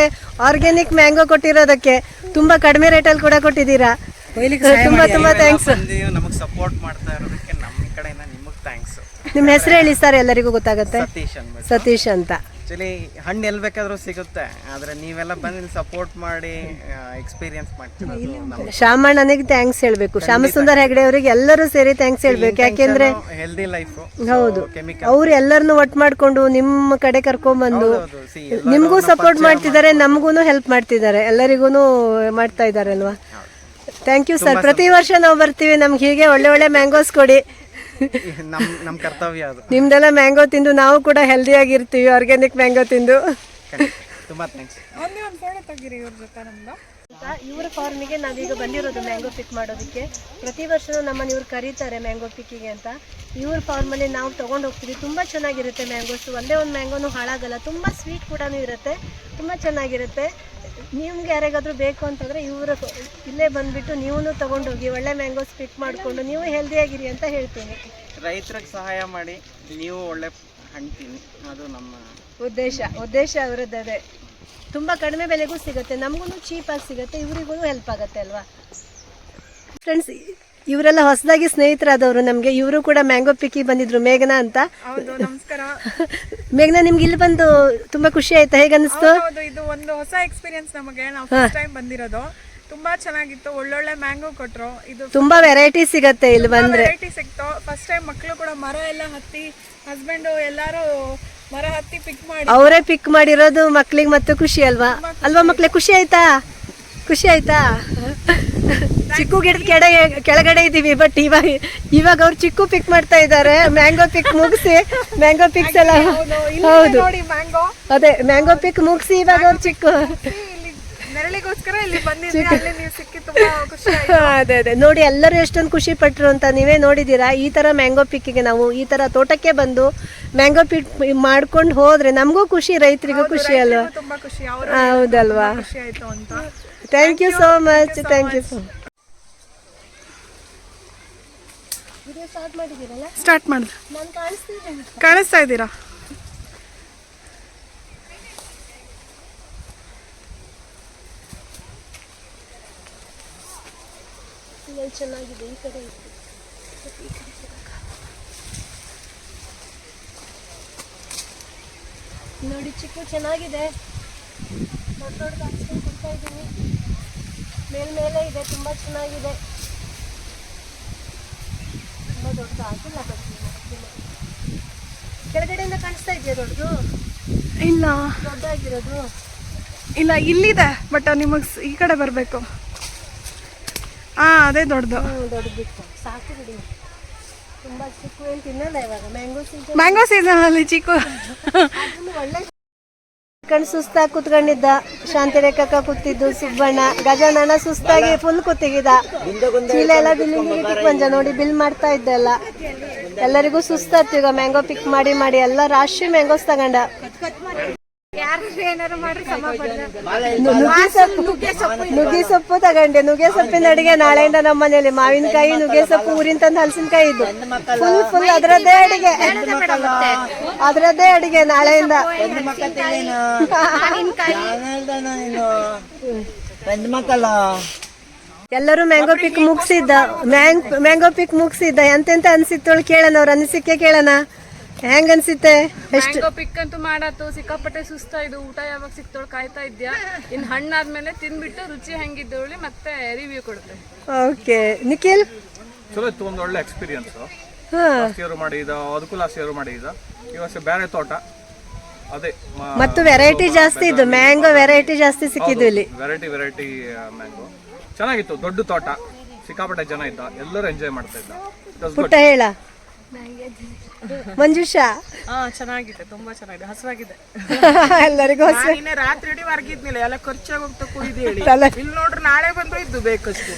ಆರ್ಗ್ಯಾನಿಕ್ ಮ್ಯಾಂಗೋ ಕೊಟ್ಟಿರೋದಕ್ಕೆ. ತುಂಬ ಕಡಿಮೆ ರೇಟಲ್ಲಿ ಕೂಡ ಕೊಟ್ಟಿದ್ದೀರಾ. ತುಂಬ ತುಂಬ ಥ್ಯಾಂಕ್ಸ್. ನಮಗೆ ಸಪೋರ್ಟ್ ಮಾಡ್ತಾ ಇರೋದಕ್ಕೆ ನಮ್ಮ ಕಡೆಯಿಂದ ನಿಮಗೆ ಥ್ಯಾಂಕ್ಸ್. ನಿಮ್ಮ ಹೆಸರು ಹೇಳಿ ಸರ್, ಎಲ್ಲರಿಗೂ ಗೊತ್ತಾಗುತ್ತೆ. ಸತೀಶ್ ಅಂತ. ಆಕ್ಚುಲಿ ಹಣ್ಣು ಎಲ್ಲಿ ಬೇಕಾದ್ರೂ ಸಿಗುತ್ತೆ, ಆದ್ರೆ ನೀವೆಲ್ಲ ಬಂದು ಸಪೋರ್ಟ್ ಮಾಡಿ ಎಕ್ಸ್ಪೀರಿಯನ್ಸ್ ಮಾಡ್ತೀವಿ. ಶಾಮಣ್ಣನಿಗೆ ಥ್ಯಾಂಕ್ಸ್ ಹೇಳ್ಬೇಕು, ಶ್ಯಾಮಸುಂದರ್ ಹೆಗಡೆ ಅವರಿಗೆ ಎಲ್ಲರೂ ಸೇರಿ ಥ್ಯಾಂಕ್ಸ್ ಹೇಳ್ಬೇಕು. ಯಾಕೆಂದ್ರೆ ಹೆಲ್ದಿ ಲೈಫ್. ಹೌದು, ಅವ್ರು ಎಲ್ಲರನ್ನು ಒಟ್ಟು ಮಾಡ್ಕೊಂಡು ನಿಮ್ಮ ಕಡೆ ಕರ್ಕೊಂಡ್ಬಂದು ನಿಮ್ಗೂ ಸಪೋರ್ಟ್ ಮಾಡ್ತಿದ್ದಾರೆ, ನಮಗೂ ಹೆಲ್ಪ್ ಮಾಡ್ತಿದ್ದಾರೆ, ಎಲ್ಲರಿಗೂ ಮಾಡ್ತಾ ಇದ್ದಾರೆ ಅಲ್ವಾ. Thank you sir. ಪ್ರತಿ ವರ್ಷ ನಾವು ಬರ್ತೀವಿ, ನಮ್ಗೆ ಹೀಗೆ ಒಳ್ಳೆ ಒಳ್ಳೆ ಮ್ಯಾಂಗೋಸ್ ಕೊಡಿ. ನಮ್ಮ ಕರ್ತವ್ಯ ಅದು. ನಿಮ್ದೆಲ್ಲ ಮ್ಯಾಂಗೋ ತಿಂದು ನಾವು ಕೂಡ ಹೆಲ್ದಿ ಆಗಿರ್ತೀವಿ, ಆರ್ಗ್ಯಾನಿಕ್ ಮ್ಯಾಂಗೋ ತಿಂದು. ತುಂಬಾ ಥ್ಯಾಂಕ್ಸ್. ಇವರ ಫಾರ್ಮಿಗೆ ನಾವೀಗ ಬಂದಿರೋದು ಮ್ಯಾಂಗೋ ಪಿಕ್ ಮಾಡೋದಕ್ಕೆ. ಪ್ರತಿ ವರ್ಷನೂ ನಮ್ಮನ್ನು ಇವ್ರು ಕರೀತಾರೆ ಮ್ಯಾಂಗೋ ಪಿಕ್ಕಿಗೆ ಅಂತ. ಇವ್ರ ಫಾರ್ಮಲ್ಲಿ ನಾವು ತೊಗೊಂಡು ಹೋಗ್ತೀವಿ. ತುಂಬ ಚೆನ್ನಾಗಿರುತ್ತೆ ಮ್ಯಾಂಗೋಸ್. ಒಂದೇ ಒಂದು ಮ್ಯಾಂಗೋನು ಹಾಳಾಗಲ್ಲ, ತುಂಬ ಸ್ವೀಟ್ ಕೂಡ ಇರುತ್ತೆ, ತುಂಬ ಚೆನ್ನಾಗಿರುತ್ತೆ. ನಿಮ್ಗೆ ಯಾರಿಗಾದ್ರೂ ಬೇಕು ಅಂತಂದರೆ ಇವರು ಇಲ್ಲೇ ಬಂದುಬಿಟ್ಟು ನೀವು ತೊಗೊಂಡೋಗಿ ಒಳ್ಳೆ ಮ್ಯಾಂಗೋಸ್ ಪಿಕ್ ಮಾಡಿಕೊಂಡು ನೀವು ಹೆಲ್ದಿಯಾಗಿರಿ ಅಂತ ಹೇಳ್ತೀನಿ. ರೈತರಿಗೆ ಸಹಾಯ ಮಾಡಿ, ನೀವು ಒಳ್ಳೆ ಹಣ್ಣು ತಿನ್ನಿ, ಅದು ನಮ್ಮ ಉದ್ದೇಶ ಅವರದ್ದು ಅದೇ. ತುಂಬ ಕಡಿಮೆ ಬೆಲೆಗೂ ಸಿಗುತ್ತೆ, ನಮಗೂ ಚೀಪಾಗಿ ಸಿಗುತ್ತೆ, ಇವರಿಗೂ ಹೆಲ್ಪ್ ಆಗುತ್ತೆ ಅಲ್ವಾ. ಫ್ರೆಂಡ್ಸ್, ಇವರೆಲ್ಲ ಹೊಸದಾಗಿ ಸ್ನೇಹಿತರಾದವರು ನಮಗೆ. ಇವರು ಕೂಡ ಮ್ಯಾಂಗೋ ಪಿಕ್ಕಿ ಬಂದಿದ್ರು, ಮೇಘನಾ ಅಂತ. ನಮಸ್ಕಾರ ಮೇಘನಾ, ನಿಮ್ಗೆ ಇಲ್ಲಿ ಬಂದು ತುಂಬಾ ಖುಷಿ ಆಯ್ತಾ? ಹೇಗೆ ಅನಿಸ್ತು? ಇದು ಒಂದು ಹೊಸ ಎಕ್ಸ್ಪೀರಿಯನ್ಸ್ ನಮಗೆ. ನಾವು ಫಸ್ಟ್ ಟೈಮ್ ಬಂದಿರೋದು, ತುಂಬಾ ಚೆನ್ನಾಗಿತ್ತು. ಒಳ್ಳೊಳ್ಳೆ ಮ್ಯಾಂಗೋ ಕೊಟ್ರು. ಇದು ತುಂಬಾ ವೆರೈಟಿ ಸಿಗತ್ತೆ ಇಲ್ಲಿ ಬಂದ್ರೆ. ವೆರೈಟಿ ಸಿಕ್ತು. ಫಸ್ಟ್ ಟೈಮ್ ಮಕ್ಕಳು ಕೂಡ ಮರ ಎಲ್ಲ ಹತ್ತಿ, ಹಸ್ಬೆಂಡ್ ಎಲ್ಲಾರು ಮರ ಹತ್ತಿ ಪಿಕ್ ಮಾಡಿ, ಅವರೇ ಪಿಕ್ ಮಾಡಿರೋದು ಮಕ್ಳಿಗೆ ಮತ್ತೆ ಖುಷಿ ಅಲ್ವಾ? ಮಕ್ಳಿಗೆ ಖುಷಿ ಆಯ್ತಾ? ಚಿಕ್ಕು ಗಿಡದ ಕೆಳಗಡೆ ಇದೀವಿ, ಬಟ್ ಇವಾಗ ಅವ್ರು ಚಿಕ್ಕು ಪಿಕ್ ಮಾಡ್ತಾ ಇದ್ದಾರೆ. ಮ್ಯಾಂಗೋ ಪಿಕ್ ಮುಗಿಸಿ, ಮ್ಯಾಂಗೋ ಪಿಕ್ಸ್ ಎಲ್ಲ ಹೌದು ಅದೇ ಮ್ಯಾಂಗೋ ಪಿಕ್ ಮುಗಿಸಿ ಇವಾಗ ಅವ್ರು ಚಿಕ್ಕು ನೆರಳಿಗೋಸ್ಕರ ಇಲ್ಲಿ ಬಂದಿದ್ವಿ. ಅಲ್ಲಿ ನೀವು ಸಿಕ್ಕಿ ತುಂಬಾ ಖುಷಿ ಆಯ್ತು. ಅದೇ ನೋಡಿ, ಎಲ್ಲರೂ ಎಷ್ಟೊಂದು ಖುಷಿ ಪಟ್ರು ಅಂತ ನೀವೇ ನೋಡಿದ್ದೀರಾ. ಈ ತರ ಮ್ಯಾಂಗೋ ಪಿಕ್ಕಿಗೆ ನಾವು ಈ ತರ ತೋಟಕ್ಕೆ ಬಂದು ಮ್ಯಾಂಗೋ ಪಿಕ್ ಮಾಡ್ಕೊಂಡು ಹೋದ್ರೆ ನಮಗೂ ಖುಷಿ, ರೈತರಿಗೂ ಖುಷಿ ಅಲ್ವಾ? ತುಂಬಾ ಖುಷಿ. ಹೌದಲ್ವಾ? ಖುಷಿ ಆಯ್ತು ಅಂತ thank you so much. Thank you so much. Video start ಮಾಡಿದ್ದೀರಲ್ಲ? ಸ್ಟಾರ್ಟ್ ಮಾಡಿದೆ. ನಾನು ಕಾಣಿಸ್ತಿದ್ದೆ. ಕಾಣಿಸ್ತಾ ಇದ್ದೀರಾ? ಚೆನ್ನಾಗಿದೆ. ಈ ಕಡೆ ನೋಡಿ ಚಿಕ್ಕು ಚೆನ್ನಾಗಿದೆ. ದೊಡ್ಡ ದೊಡ್ಡ ಹಾಕ್ಸ್ಕೊಂಡು ಕೊಡ್ತಾ ಇದ್ದೀನಿ. ಮೇಲ್ಮೇಲೆ ಇದೆ, ತುಂಬ ಚೆನ್ನಾಗಿದೆ. ತುಂಬ ದೊಡ್ಡದು ಆಗಿಲ್ಲ, ಕೆಳಗಡೆಯಿಂದ ಕಾಣಿಸ್ತಾ ಇದೆಯಾ ದೊಡ್ಡದು? ಇಲ್ಲ ದೊಡ್ಡದಾಗಿರೋದು ಇಲ್ಲ, ಇಲ್ಲಿದೆ, ಬಟ್ ನಿಮಗೆ ಈ ಕಡೆ ಬರಬೇಕು. ಅದೇ ದೊಡ್ಡದು. ದೊಡ್ಡದಿತ್ತು, ಸಾಕು ಬಿಡಿ. ತುಂಬ ಚಿಕ್ಕು ಏನು ತಿನ್ನಲ್ಲ ಇವಾಗ. ಮ್ಯಾಂಗೋ ಸೀಸನ್ ಅಲ್ಲಿ ಚಿಕ್ಕು. ಒಳ್ಳೆ ಕಣ್ ಸುಸ್ತಾಗಿ ಕೂತ್ಕೊಂಡಿದ್ದ. ಶಾಂತಿರೇಖಕ್ಕ ಕೂತಿದ್ದು, ಸುಬ್ಬಣ್ಣ, ಗಜಾನನ ಸುಸ್ತಾಗಿ ಫುಲ್ ಕೂತಿಗಿದ. ಚೀಲ ಎಲ್ಲ ಬಿಲ್ಲಿಂಗ್ ಬಂಜ ನೋಡಿ ಬಿಲ್ ಮಾಡ್ತಾ ಇದ್ದೆ ಎಲ್ಲ. ಎಲ್ಲರಿಗೂ ಸುಸ್ತಾಯ್ತು ಈಗ ಮ್ಯಾಂಗೋ ಪಿಕ್ ಮಾಡಿ ಮಾಡಿ. ಎಲ್ಲ ರಾಶಿ ಮ್ಯಾಂಗೋಸ್ ತಗೊಂಡ. ನುಗ್ಗೆ ಸೊಪ್ಪು ತಗೊಂಡೆ. ನುಗ್ಗೆ ಸೊಪ್ಪಿನ ಅಡಿಗೆ ನಾಳೆಯಿಂದ ನಮ್ಮ ಮನೇಲಿ. ಮಾವಿನಕಾಯಿ, ನುಗ್ಗೆ ಸೊಪ್ಪು, ಊರಿನ ತಂದು ಹಲಸಿನಕಾಯಿ ಇದ್ದು ಫುಲ್ ಅದರದ್ದೇ ಅಡಿಗೆ. ಅದರದ್ದೇ ಅಡಿಗೆ ನಾಳೆಯಿಂದ. ಎಲ್ಲರೂ ಮ್ಯಾಂಗೋ ಪಿಕ್ ಮುಗಿಸಿದ್ದ. ಮ್ಯಾಂಗೋ ಪಿಕ್ ಮುಗಿಸಿದ್ದ. ಎಂತೆಂತ ಅನ್ಸಿತ್ತೋಳು ಕೇಳೋಣ, ಅವ್ರ ಅನಿಸಿಕೆ ಕೇಳೋಣ. ಹೆಂಗ್ ಅನ್ಸಿತ್ತೆ? ಮ್ಯಾಂಗೋ ಪಿಕ್ ಅಂತೂ ಮಾಡತ್ತು, ಸಿಕ್ಕಾಪಟ್ಟೆ ಸುಸ್ತ. ಇದು ಊಟ ಯಾವಾಗ ಸಿಕ್ತೋಳು ಕಾಯ್ತಾ ಇದ್ಯಾ. ಇನ್ ಹಣ್ಣಾದ್ಮೇಲೆ ತಿನ್ಬಿಟ್ಟು ರುಚಿ ಹೆಂಗಿದ್ದವಳಿ ಮತ್ತೆ ರಿವ್ಯೂ ಕೊಡುತ್ತೆ. ಓಕೆ, ನಿಖಿಲ್? ಚಲೋ ಇತ್ತು, ಒಂದು ಒಳ್ಳೆ ಎಕ್ಸ್ಪೀರಿಯನ್ಸ್. ಸೇರು ಮಾಡಿದ, ಅದಕ್ಕೂ ಸೇರು ಮಾಡಿದ. ಈ ವರ್ಷ ಬೇರೆ ತೋಟ, ಅದೇ ಮತ್ತು ವೆರೈಟಿ ಜಾಸ್ತಿ ಇದ್ದು. ಮ್ಯಾಂಗೋ ವೆರೈಟಿ ಜಾಸ್ತಿ ಸಿಕ್ಕಿದ್ದು ಇಲ್ಲಿ. ವೆರೈಟಿ ಮ್ಯಾಂಗೋ ಚೆನ್ನಾಗಿತ್ತು. ದೊಡ್ಡ ತೋಟ, ಸಿಕ್ಕಾಪಟ್ಟೆ ಜನ ಇದ್ದ, ಎಲ್ಲರೂ ಎಂಜಾಯ್ ಮಾಡ್ತಾ ಇದ್ದ. ಪುಟ್ಟ ಹೇಳ. ಮಂಜುಷಾ? ಚೆನ್ನಾಗಿದೆ, ತುಂಬಾ ಚೆನ್ನಾಗಿದೆ, ಹಸುವಾಗಿದೆ. ಎಲ್ಲರಿಗೂ ರಾತ್ರಿ ಇಡೀ ವರ್ಗಿದ್ನಿಲ್ಲ, ಎಲ್ಲ ಖರ್ಚಾಗಿ ಹೋಗ್ತಾ ಕುಯ್ದು ಹೇಳಿ. ಇಲ್ಲಿ ನೋಡ್ರಿ ನಾಳೆ ಬಂದ್ರು ಇದ್ದು ಬೇಕಷ್ಟು.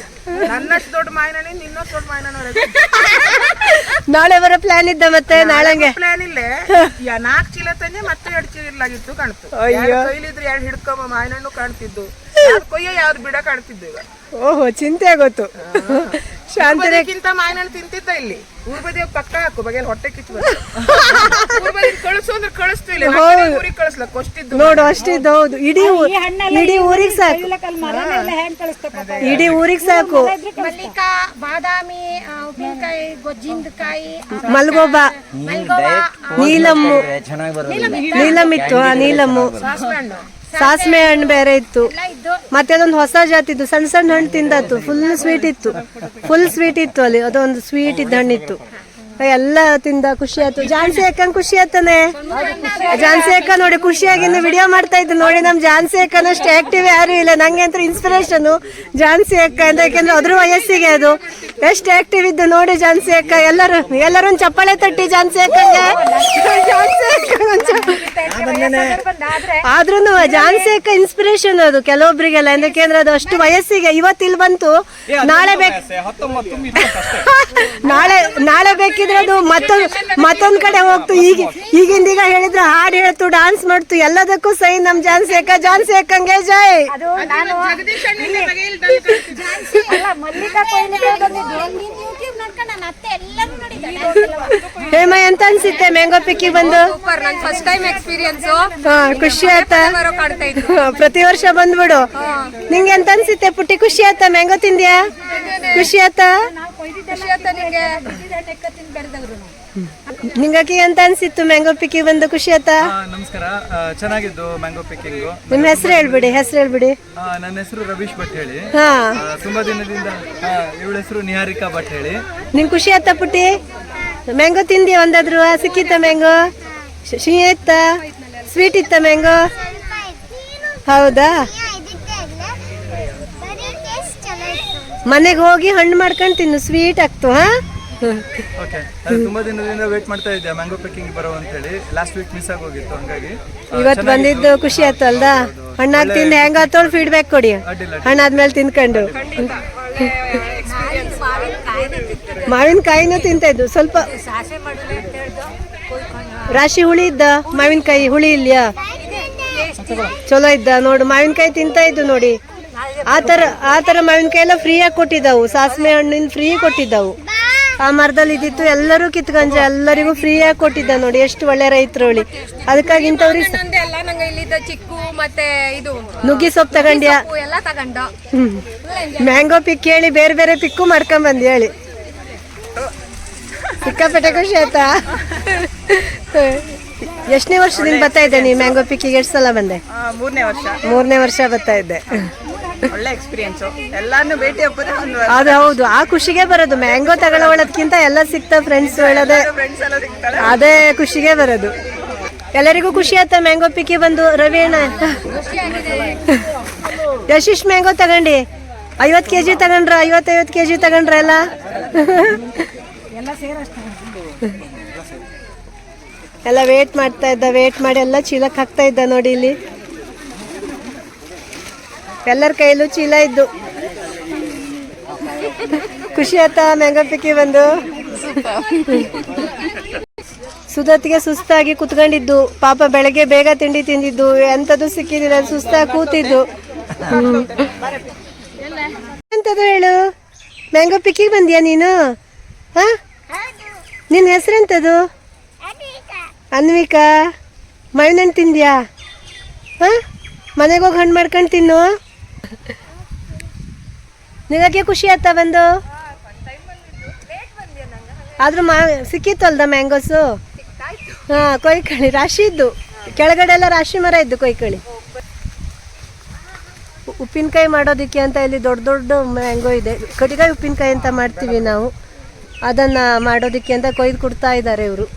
ನನ್ನಷ್ಟು ದೊಡ್ಡ ಮಾಯನ, ನಿನ್ನಷ್ಟು ದೊಡ್ಡ ಮಾಯನ. ನಾಳೆ ಬರೋ ಪ್ಲಾನ್ ಇದ್ದ ಮತ್ತೆ ನಾಳೆಗೆ ಪ್ಲಾನ್ ಇಲ್ಲೇ. 4 ಚೀಲ ತಂದೆ ಮತ್ತೆ 2 ಚೀಲ ಇರ್ಲಾಗಿತ್ತು ಕಾಣ್ತು. ಕೈಲಿದ್ರೆ 2 ಹಿಡ್ಕೊಂಬ ಮಾಯನಣ್ಣು ಕಾಣ್ತಿದ್ದು. ಕೊಯ್ಯ ಯಾವ್ದು ಬಿಡ ಕಾಣ್ತಿದ್ದು ಈಗ. ಓಹೋ, ಚಿಂತೆ ಆಗೋತು. ಶಾಂತಿಗಿಂತ ಮಾಯನಣ್ಣು ತಿಂತಿದ್ದ ಇಲ್ಲಿ. ಊರ್ ಬದಿ ಪಕ್ಕ ಹಾಕು ಬಗೆಯಲ್ಲಿ ಹೊಟ್ಟೆ ಕಿಚ್ಚು ಕಳಿಸು ಅಂದ್ರೆ ಕಳಿಸ್ತಿಲ್ಲ. ಊರಿಗೆ ಕಳಿಸ್ಲ ಕೊಷ್ಟಿದ್ದು ನೋಡು, ಅಷ್ಟಿದ್ದು. ಹೌದು, ಇಡೀ ಊರಿಗೆ ಸಾಕು. ಇಡೀ ಊರಿಗೆ ಸಾಕು. ಮಲ್ಲಿಕಾ, ಬಾದಾಮಿ, ಉಪ್ಪಿನಕಾಯಿ, ಗೊಜ್ಜಿನಕಾಯಿ, ಮಲ್ಗೋಬಾ, ನೀಲಮ್ಮು. ನೀಲಮ್ ಇತ್ತು. ನೀಲಮ್ಮು, ಸಾಸ್ಮೆ ಹಣ್ಣು ಬೇರೆ ಇತ್ತು. ಮತ್ತೆ ಅದೊಂದು ಹೊಸ ಜಾತಿದ್ದು ಸಣ್ಣ ಸಣ್ಣ ಹಣ್ಣು ತಿಂದತ್ತು. ಫುಲ್ ಸ್ವೀಟ್ ಇತ್ತು ಅಲ್ಲಿ. ಅದೊಂದು ಸ್ವೀಟ್ ಇದ್ದ ಹಣ್ಣಿತ್ತು. ಎಲ್ಲ ತಿಂದ, ಖುಷಿ ಆಯ್ತು. ಜಾನ್ಸಿ ಅಕ್ಕಂಗ್ ಖುಷಿ ಆಯ್ತಾನೆ. ಜಾನ್ಸಿ ಅಕ್ಕ ನೋಡಿ ಖುಷಿಯಾಗಿಂದ ವಿಡಿಯೋ ಮಾಡ್ತಾ ಇದ್ದು ನೋಡಿ. ನಮ್ ಜಾನ್ಸಿ ಅಕ್ಕನಷ್ಟು ಆಕ್ಟಿವ್ ಯಾರು ಇಲ್ಲ. ನಂಗೆ ಅಂತ ಇನ್ಸ್ಪಿರೇಷನ್ ಜಾನ್ಸಿ ಅಕ್ಕ ಅಂತ. ಯಾಕೆಂದ್ರೆ ಅದ್ರ ವಯಸ್ಸಿಗೆ ಅದು ಎಷ್ಟು ಆಕ್ಟಿವ್ ಇದ್ದು ನೋಡಿ ಜಾನ್ಸಿ ಅಕ್ಕ. ಎಲ್ಲರೂ ಚಪ್ಪಾಳೆ ತಟ್ಟಿ ಜಾನ್ಸಿ ಅಕ್ಕಂಗೆ. ಆದ್ರೂ ಜಾನ್ಸಿ ಅಕ್ಕ ಇನ್ಸ್ಪಿರೇಷನ್ ಅದು ಕೆಲವೊಬ್ರಿಗೆಲ್ಲ. ಯಾಕೆಂದ್ರೆ ಅದು ಅಷ್ಟು ವಯಸ್ಸಿಗೆ ಇವತ್ತು ಇಲ್ಲಿ ಬಂತು. ನಾಳೆ ನಾಳೆ ಬೇಕಿದ್ರೆ ಅದು ಮತ್ತೊಂದ್ ಕಡೆ ಹೋಗ್ತು. ಈಗಿಂದೀಗ ಹೇಳಿದ್ರೆ ಹಾಡು ಹೇಳ್ತು, ಡಾನ್ಸ್ ಮಾಡ್ತು, ಎಲ್ಲದಕ್ಕೂ ಸೈ ನಮ್ ಜಾನ್ಸಿ ಅಕ್ಕ. ಜಾನ್ಸಿ ಅಕ್ಕಂಗೆ ಜೈ. ಹೇಮ, ಎಂತ ಅನ್ಸಿತ್ತೆ ಮ್ಯಾಂಗೋ ಪಿಕ್ಕಿ ಬಂದು? First time experience. ಖುಷಿ ಆಯ್ತಾ? ಪ್ರತಿ ವರ್ಷ ಬಂದ್ಬಿಡು. ನಿಂಗೆ ಎಂತ ಅನ್ಸಿತ್ತೆ ಪುಟ್ಟಿ? ಖುಷಿ ಆಯ್ತಾ? ಮ್ಯಾಂಗೋ ತಿಂದ್ಯಾ? ಖುಷಿ ಆಯ್ತಾ? ನಿಂಗಕ್ಕೆ ಎಂತ ಅನ್ಸಿತ್ತು ಮ್ಯಾಂಗೋ ಪಿಕ್ಕಿ ಬಂದು? ಖುಷಿ ಆಯ್ತಾ? ನಮಸ್ಕಾರ, ಚೆನ್ನಾಗಿದ್ದು ಮ್ಯಾಂಗೋ ಪಿಕ್ಕಿಂಗು. ನಿಮ್ ಹೆಸರು ಹೇಳ್ಬಿಡಿ. ನನ್ನ ಹೆಸರು ರವೀಶ್ ಭಟ್ ಹೇಳಿ. ಹಾ, ತುಂಬಾ ದಿನದಿಂದ. ಇವಳ ಹೆಸರು ನಿಹಾರಿಕಾ ಭಟ್ ಹೇಳಿ. ನಿಂಗೆ ಖುಷಿ ಆಯ್ತಾ ಪುಟ್ಟಿ? ಮ್ಯಾಂಗೋ ತಿಂದಿ ಒಂದಾದ್ರು? ಸಿಕ್ಕಿತ್ತ ಮ್ಯಾಂಗೋ? ಸಿಹಿ ಇತ್ತ? ಸ್ವೀಟ್ ಇತ್ತ ಮ್ಯಾಂಗೋ? ಹೌದಾ? ಮನೆಗೆ ಹೋಗಿ ಹಣ್ಣು ಮಾಡ್ಕೊಂಡು ತಿನ್ನು, ಸ್ವೀಟ್ ಆಗ್ತು. ಹಾ, ಓಕೆ. ತುಂಬಾ ದಿನದಿಂದ ವೇಟ್ ಮಾಡ್ತಾ ಇದ್ದೆ ಮ್ಯಾಂಗೋ ಪಿಕ್ಕಿಂಗ್ ಬರೋ ಅಂತ ಹೇಳಿ. ಲಾಸ್ಟ್ ವೀಕ್ ಮಿಸ್ ಆಗೋಗಿತ್ತು, ಹಂಗಾಗಿ ಇವತ್ತು ಬಂದಿದ್ದು ಖುಷಿ ಆಯ್ತು ಅಲ್ದಾ? ಹಣ್ಣಾಗಿ ತಿಂದು ಹೆಂಗ ಆತೋಳು ಫೀಡ್ಬ್ಯಾಕ್ ಕೊಡಿ. ಹಣ್ಣಾದ್ಮೇಲೆ ತಿನ್ಕೊಂಡು. ಮಾವಿನಕಾಯಿನೂ ತಿಂತ ಇದ್ದು ಸ್ವಲ್ಪ. ರಾಶಿ ಹುಳಿ ಇದ್ದ ಮಾವಿನಕಾಯಿ. ಹುಳಿ ಇಲ್ಯಾ? ಚಲೋ ಇದ್ದ ನೋಡು. ಮಾವಿನಕಾಯಿ ತಿಂತ ಇದ್ದು ನೋಡಿ. ಆ ಥರ ಮಾವಿನಕಾಯಿ ಎಲ್ಲ ಫ್ರೀಯಾಗಿ ಕೊಟ್ಟಿದ್ದವು, ಸಾಸಿವೆ ಹಣ್ಣಿನ ಫ್ರೀ ಕೊಟ್ಟಿದ್ದವು. ಆ ಮರದಲ್ಲಿ ಇದ್ದಿತ್ತು ಎಲ್ಲರೂ ಕಿತ್ಕೊಂಡ್ರೆ ಎಲ್ಲರಿಗೂ ಫ್ರೀಯಾಗಿ ಕೊಟ್ಟಿದ್ದ ನೋಡಿ, ಎಷ್ಟು ಒಳ್ಳೆ ರೈತರು ಹೇಳಿ. ಅದಕ್ಕಾಗಿ ಇಂಥವ್ರಿಗೆ ಎಲ್ಲ ನಂಗೆ ಇಲ್ಲಿದ್ದ ಚಿಕ್ಕು ಮತ್ತೆ ಇದು ನುಗ್ಗಿ ಸೊಪ್ಪು ತಗೊಂಡ್ಯಾ, ಎಲ್ಲ ತಗೊಂಡ. ಮ್ಯಾಂಗೋ ಪಿಕ್ ಹೇಳಿ ಬೇರೆ ಬೇರೆ ಪಿಕ್ಕು ಮಾಡ್ಕೊಂಡ್ ಬಂದು ಹೇಳಿ. ಸಿಕ್ಕಾಪಟ್ಟೆ ಖುಷಿ ಆಯ್ತಾ? ಎಷ್ಟನೇ ವರ್ಷದಿಂದ ಬರ್ತಾ ಇದ್ದೆ ನೀವು ಮ್ಯಾಂಗೋ ಪಿಕ್ಕಿಗೆ? ಎಷ್ಟು ಸಲ ಬಂದೆ? 3ನೇ ವರ್ಷ ಬರ್ತಾ ಇದ್ದೆ. ಒಳ್ಳೆ ಎಕ್ಸ್ಪೀರಿಯನ್ಸ್. ಎಲ್ಲಾನು ಭೇಟಿ ಅದು ಹೌದು, ಆ ಖುಷಿಗೆ ಬರೋದು. ಮ್ಯಾಂಗೋ ತಗೊಳ್ಳೋದಕ್ಕಿಂತ ಎಲ್ಲ ಸಿಗ್ತಾ ಫ್ರೆಂಡ್ಸ್ ಹೇಳೋದೇ, ಅದೇ ಖುಷಿಗೆ ಬರೋದು. ಎಲ್ಲರಿಗೂ ಖುಷಿ ಆಯ್ತಾ ಮ್ಯಾಂಗೋ ಪಿಕ್ಕಿ ಬಂದು? ರವಿ ಅಣ್ಣ ಯಶೀಶ್ ಮ್ಯಾಂಗೋ ತಗೊಂಡು 50 kg ತಗೊಂಡ್ರ? 50 kg ತಗೊಂಡ್ರ ಎಲ್ಲ? ಎಲ್ಲ ವೇಟ್ ಮಾಡ್ತಾ ಇದ್ದ, ವೇಟ್ ಮಾಡಿ ಎಲ್ಲ ಚೀಲಕ್ಕೆ ಹಾಕ್ತಾ ಇದ್ದ ನೋಡಿ. ಇಲ್ಲಿ ಎಲ್ಲರ ಕೈಯಲ್ಲೂ ಚೀಲ ಇದ್ದು. ಖುಷಿ ಆಯ್ತಾ ಮ್ಯಾಂಗೋ ಪಿಕ್ಕಿ ಬಂದು? ಸುಧತ್ಗೆ ಸುಸ್ತಾಗಿ ಕುತ್ಕೊಂಡಿದ್ದು ಪಾಪ, ಬೆಳಗ್ಗೆ ಬೇಗ ತಿಂಡಿ ತಿಂದಿದ್ದು, ಎಂಥದ್ದು ಸಿಕ್ಕಿದಿಲ್ಲ, ಸುಸ್ತಾಗಿ ಕೂತಿದ್ದು. ಎಂಥದ್ದು ಹೇಳು, ಮ್ಯಾಂಗೋ ಪಿಕ್ಕಿಗೆ ಬಂದ್ಯಾ ನೀನು? ಹಾ, ನಿನ್ನ ಹೆಸರೆಂಥದ್ದು? ಅನ್ವಿಕಾ. ಮಾವಿನ ಹಣ್ಣು ತಿಂದ್ಯಾ? ಹಾ, ಮನೆಗೆ ಹೋಗಿ ಹಣ್ಣು ಮಾಡ್ಕೊಂಡು ತಿನ್ನು. ನಿನಗೆ ಖುಷಿ ಆಯ್ತಾ ಬಂದು? ಆದ್ರೂ ಸಿಕ್ಕಿತ್ತು ಅಲ್ದ ಮ್ಯಾಂಗೋಸು? ಹಾಂ, ಕೊಯ್ಕಳಿ ರಾಶಿ ಇದ್ದು, ಕೆಳಗಡೆ ಎಲ್ಲ ರಾಶಿ ಮರ ಇದ್ದು ಕೊಯ್ಕಳಿ. ಉಪ್ಪಿನಕಾಯಿ ಮಾಡೋದಕ್ಕೆ ಅಂತ ಇಲ್ಲಿ ದೊಡ್ಡ ದೊಡ್ಡ ಮ್ಯಾಂಗೋ ಇದೆ. ಕಟಿಕಾಯಿ ಉಪ್ಪಿನಕಾಯಿ ಅಂತ ಮಾಡ್ತೀವಿ ನಾವು, ಅದನ್ನು ಮಾಡೋದಕ್ಕೆ ಅಂತ ಕೊಯ್ದು ಕೊಡ್ತಾ ಇದ್ದಾರೆ ಇವರು.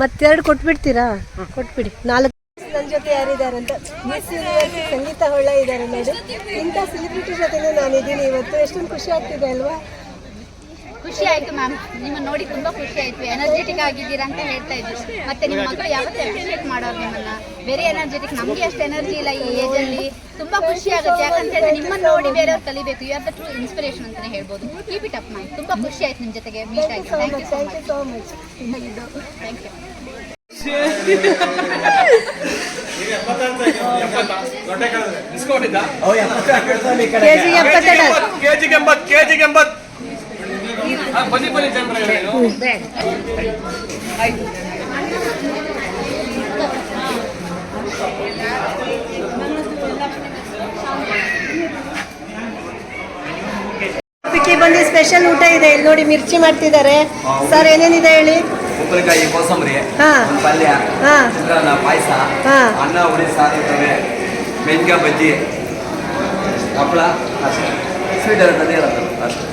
ಮತ್ತೆರಡು ಕೊಟ್ಬಿಡ್ತೀರಾ? ಕೊಟ್ಬಿಡಿ. 4 ನನ್ನ ಜೊತೆ ಯಾರಿದ್ದಾರೆ ಅಂತ ಸಂಗೀತ ಹೊಳ್ಳ ಇದ್ದಾರೆ ನೋಡಿ. ಇಂಥ ಸೆಲೆಬ್ರಿಟಿ ಜೊತೆನೇ ನಾನಿದ್ದೀನಿ ಇವತ್ತು. ಎಷ್ಟೊಂದು ಖುಷಿ ಆಗ್ತಿದೆ ಅಲ್ವಾ? ಖುಷಿ ಆಯ್ತು ಮ್ಯಾಮ್, ನಿಮ್ಮನ್ನು ನೋಡಿ ತುಂಬಾ ಖುಷಿ ಆಯ್ತು. ಎನರ್ಜೆಟಿಕ್ ಆಗಿದ್ದೀರಾ ಅಂತ ಹೇಳ್ತಾ ಇದ್ರು. ಮತ್ತೆ ನಿಮ್ಮ ಮಕ್ಕಳು ಯಾವತ್ತೂ ಅಪ್ರಿಷಿಯೇಟ್ ಮಾಡೋರು ನಿಮ್ಮನ್ನ. Very energetic. ನಮಗೆ ಅಷ್ಟು ಎನರ್ಜಿ ಇಲ್ಲ ಈ ಏಜ್ ಅಲ್ಲಿ. ತುಂಬಾ ಖುಷಿ ಆಗುತ್ತೆ, ಯಾಕಂತ ಹೇಳಿದ್ರೆ ನಿಮ್ಮನ್ನು ನೋಡಿ ಬೇರೆಯವ್ರು ಕಲಿಬೇಕು. You are the true inspiration ಅಂತಾನೆ ಹೇಳ್ಬೋದು. Keep it up ma'am. ತುಂಬಾ ಖುಷಿ ಆಯ್ತು ನಿಮ್ಮ ಜೊತೆಗೆ ಮೀಟ್ ಆಗಿ. Thank you so much. Thank you. ಕೆಜಿಗೆ 80 ಬನ್ನಿ ಬನ್ನಿ ಪಿಕ್ಕಿ ಬಂದು ಸ್ಪೆಷಲ್ ಊಟ ಇದೆ ಇಲ್ಲಿ ನೋಡಿ. ಮಿರ್ಚಿ ಮಾಡ್ತಿದ್ದಾರೆ ಸರ್. ಏನೇನಿದೆ ಹೇಳಿ? ಉಪ್ಪಿನಕಾಯಿ, ಕೋಸಂಬರಿ, ಹಾ, ಪಲ್ಯ, ಹಾ, ಚಿತ್ರಾನ್ನ, ಪಾಯಸ, ಹಾ, ಅನ್ನ, ಹುಳಿ ಸಾರು ಇರ್ತವೆ, ಮೆಣಸಿನಕಾಯಿ ಬಜ್ಜಿ, ಹಪ್ಪಳ, ಅಷ್ಟೇ. ಸ್ವೀಟ್ ಇರ್ತದೆ ಅಷ್ಟೇ.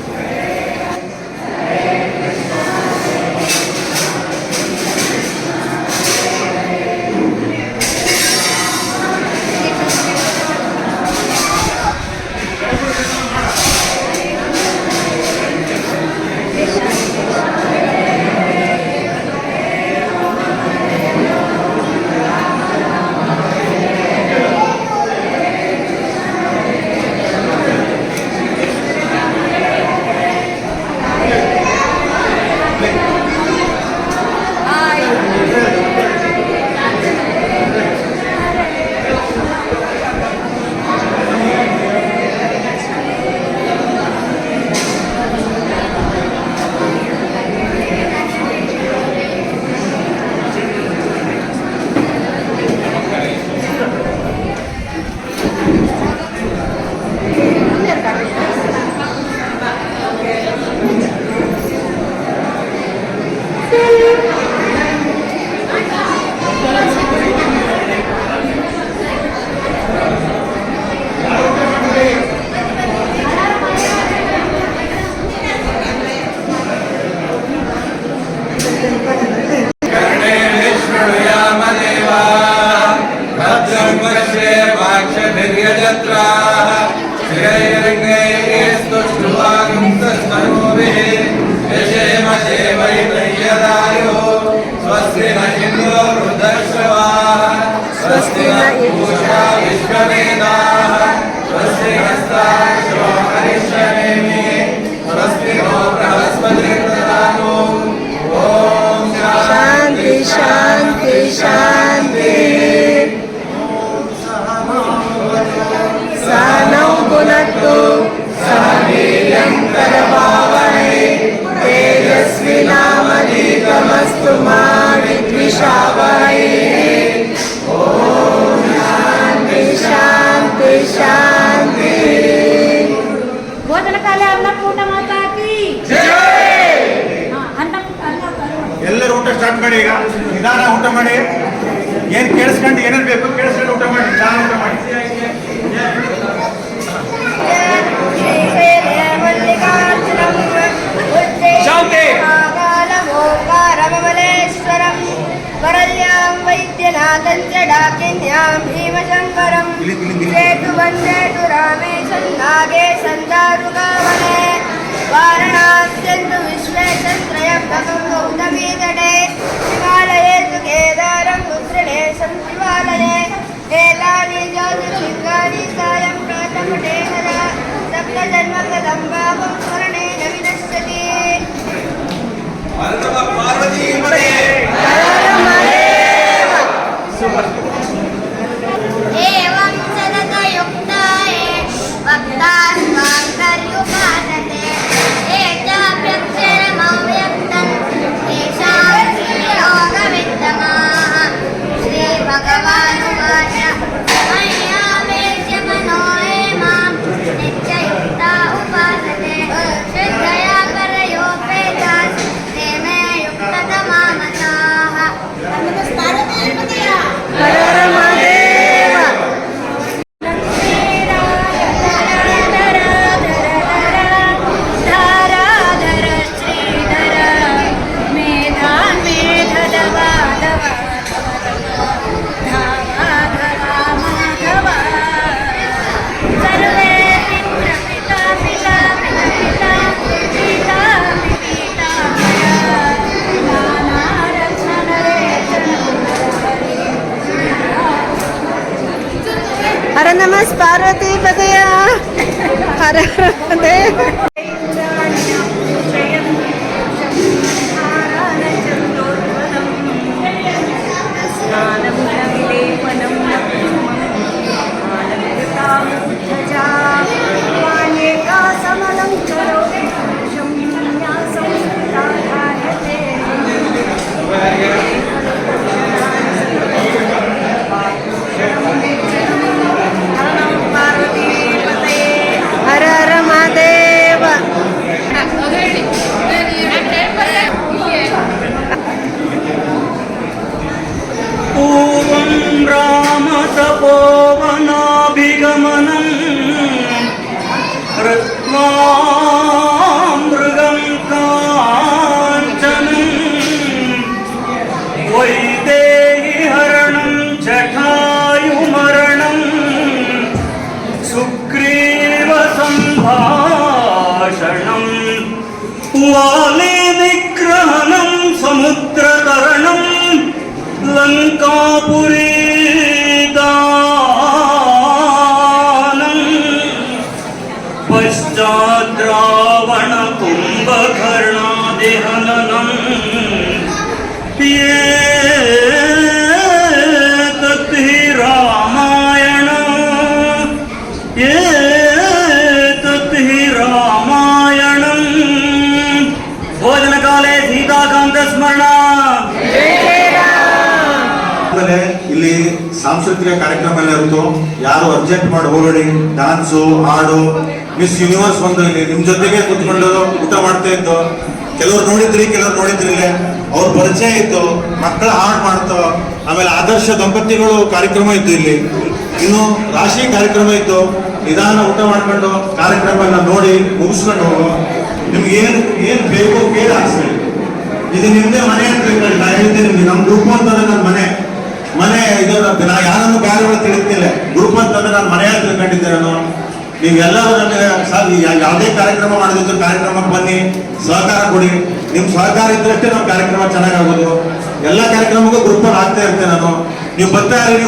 ಮಾಡಬೇಡಿ, ಈಗ ನಿಧಾನ ಊಟ ಮಾಡಿ. ಏನ್ ಕೇಳಿಸ್ಕೊಂಡು ಏನೇನು ಬೇಕು ಕೇಳಿಸ್ಕೊಂಡು ಊಟ ಮಾಡಿ, ನಿಧಾನ ಊಟ ಮಾಡಿ. वरल्यां वैद्यनाथं च डाकिन्यां भीमशङ्करं सेतु वन्दे तु रामेशं नागेशं दारुकावने वारणास्यन्तु विश्वेशं त्रयम्बकं गौतमीतटे हिमालये तु केदारं रुद्रणेशं शिवालये एतानि ज्योतिर्लिङ्गानि सायं प्रातपटे हरा सप्तजन्मकृतं पापं स्मरणेन विनश्यति. एवं सततयुक्ताय भक्तास्वान्तर्युपासते एताभ्यक्षरमव्यक्तं तेषां श्रीयोगवित्तमाः. श्रीभगवानुवाच मय्यावेश्य मनो ये मां नित्ययुक्ता उपासते श्रद्धया परयोपेताः ते मे युक्ततमा मताः. हर नमः पार्वती पतय हर देव. हर हर महादेव. पूर्वं रामतपोवनाभिगमनं रत्नामृगं काञ्चनं वैदेहीहरणं जटायुमरणं सुग्रीवसम्भाषणं वालीनिग्रहणं समुद्रतरणं लङ्कापुरीदानं पश्चाद्रावण कुम्भकर्णादिहननं एतत् हि रामायणं भोजनकाले सीताकान्तस्मरण. ಇಲ್ಲಿ ಸಾಂಸ್ಕೃತಿಕ ಕಾರ್ಯಕ್ರಮ ಎಲ್ಲ ಇರುತ್ತೋ, ಯಾರು ಅರ್ಜೆಂಟ್ ಮಾಡಿ ಹೋಗಬೇಡಿ. ಡಾನ್ಸು, ಹಾಡು, ಮಿಸ್ ಯೂನಿವರ್ಸ್ ಬಂದು ಇಲ್ಲಿ ನಿಮ್ ಜೊತೆಗೆ ಕುತ್ಕೊಂಡು ಊಟ ಮಾಡ್ತಾ ಇದ್ದು. ಕೆಲವ್ರು ನೋಡಿದ್ರಿ ಅವ್ರ ಪರಿಚಯ ಇತ್ತು, ಮಕ್ಕಳ ಹಾಡು ಮಾಡ್ತೋ. ಆಮೇಲೆ ಆದರ್ಶ ದಂಪತಿಗಳು ಕಾರ್ಯಕ್ರಮ ಇತ್ತು ಇಲ್ಲಿ. ಇನ್ನು ರಾಶಿ ಕಾರ್ಯಕ್ರಮ ಇತ್ತು. ನಿಧಾನ ಊಟ ಮಾಡ್ಕೊಂಡು ಕಾರ್ಯಕ್ರಮ ಎಲ್ಲ ನೋಡಿ ಮುಗಿಸ್ಕೊಂಡು ಹೋಗೋ. ನಿಮ್ಗೆ ಏನ್ ಬೇಕು ಕೇಳಿ ಹಾಕ್ಸ್ಕೊಳ್ಳಿ. ಇದು ನಿಮ್ದೇ ಮನೆ ಅಂತ ತಿಳ್ಕೊಳ್ಳಿ. ನಾ ಹೇಳಿದ್ದೆ ನಿಮ್ಗೆ, ನಮ್ ಗ್ರೂಪ್ ಅಂತಂದ್ರೆ ನನ್ನ ಮನೆ ಇದು. ನಾ ಯಾರನ್ನು ಬೇರೆ ತಿಳಿತಿಲ್ಲ. ಗ್ರೂಪ್ ಅಂತಂದ್ರೆ ನಾನು ಮನೆಯಾಗ ತಿಳ್ಕೊಂಡಿದ್ದೆ ನಾನು. ನೀವೆಲ್ಲರೂ ನನಗೆ ಯಾವುದೇ ಕಾರ್ಯಕ್ರಮ ಮಾಡೋದಿದ್ರು ಕಾರ್ಯಕ್ರಮಕ್ಕೆ ಬನ್ನಿ, ಸಹಕಾರ ಕೊಡಿ. ನಿಮ್ ಸಹಕಾರ ಇದ್ದಷ್ಟೇ ನಮ್ಮ ಕಾರ್ಯಕ್ರಮ ಚೆನ್ನಾಗಾಗೋದು. ಎಲ್ಲ ಕಾರ್ಯಕ್ರಮಕ್ಕೂ ಗ್ರೂಪಲ್ಲಿ ಆಗ್ತಾ ಇರ್ತೇನೆ ನಾನು. ನೀವು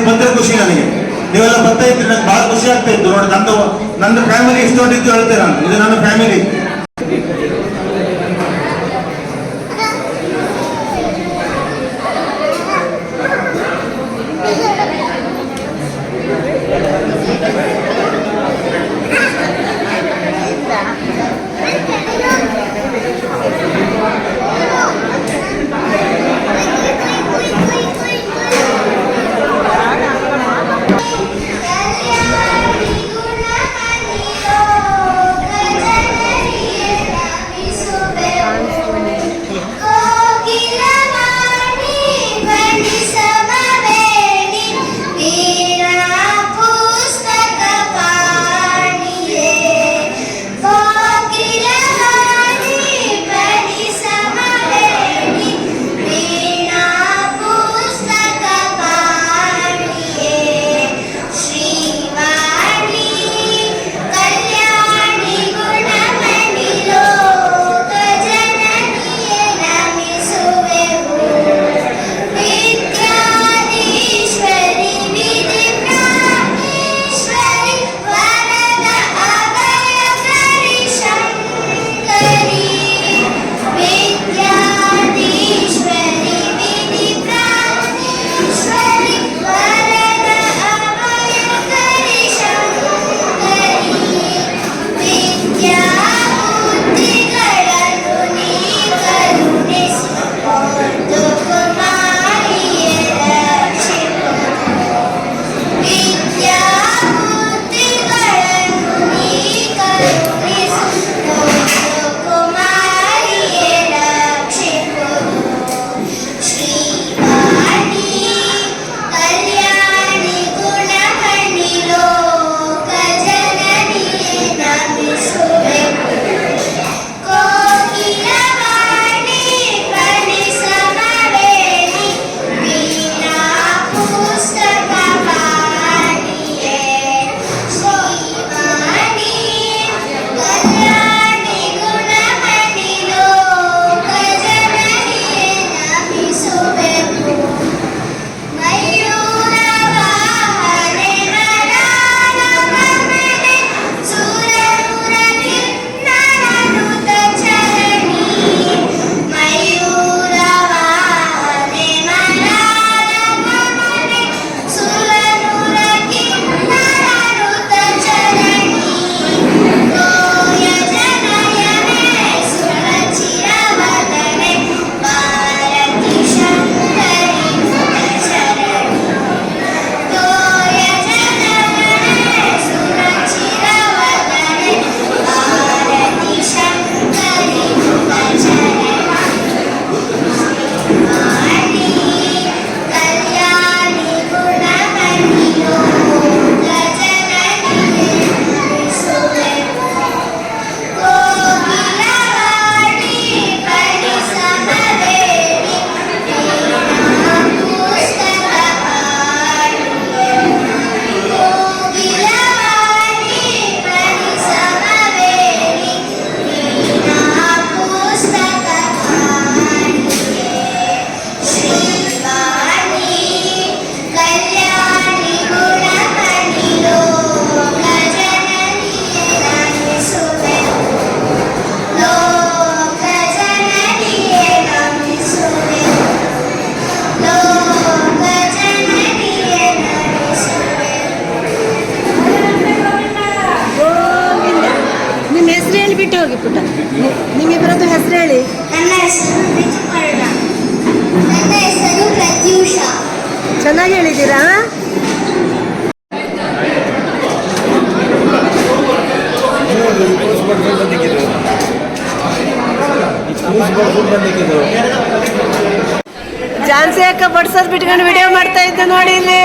ಬಂದ್ರೆ ಖುಷಿ ನನಗೆ. ನೀವೆಲ್ಲ ಬರ್ತಾ ಇದ್ರಿ, ನಂಗೆ ಬಹಳ ಖುಷಿ ಆಗ್ತಾ ಇತ್ತು ನೋಡಿ. ನಂದು ಫ್ಯಾಮಿಲಿ ಇಷ್ಟೊಂದಿದ್ದು ಹೇಳ್ತೇನೆ ನಾನು. ಇದು ನನ್ನ ಫ್ಯಾಮಿಲಿ. ಚೆನ್ನಾಗಿ ಹೇಳಿದ್ದೀರಾ? ಝಾನ್ಸಿ ಅಕ್ಕ ಬಡ್ಸೋದ್ ಬಿಟ್ಕೊಂಡು ವಿಡಿಯೋ ಮಾಡ್ತಾ ಇದ್ದು ನೋಡಿ, ಇಲ್ಲಿ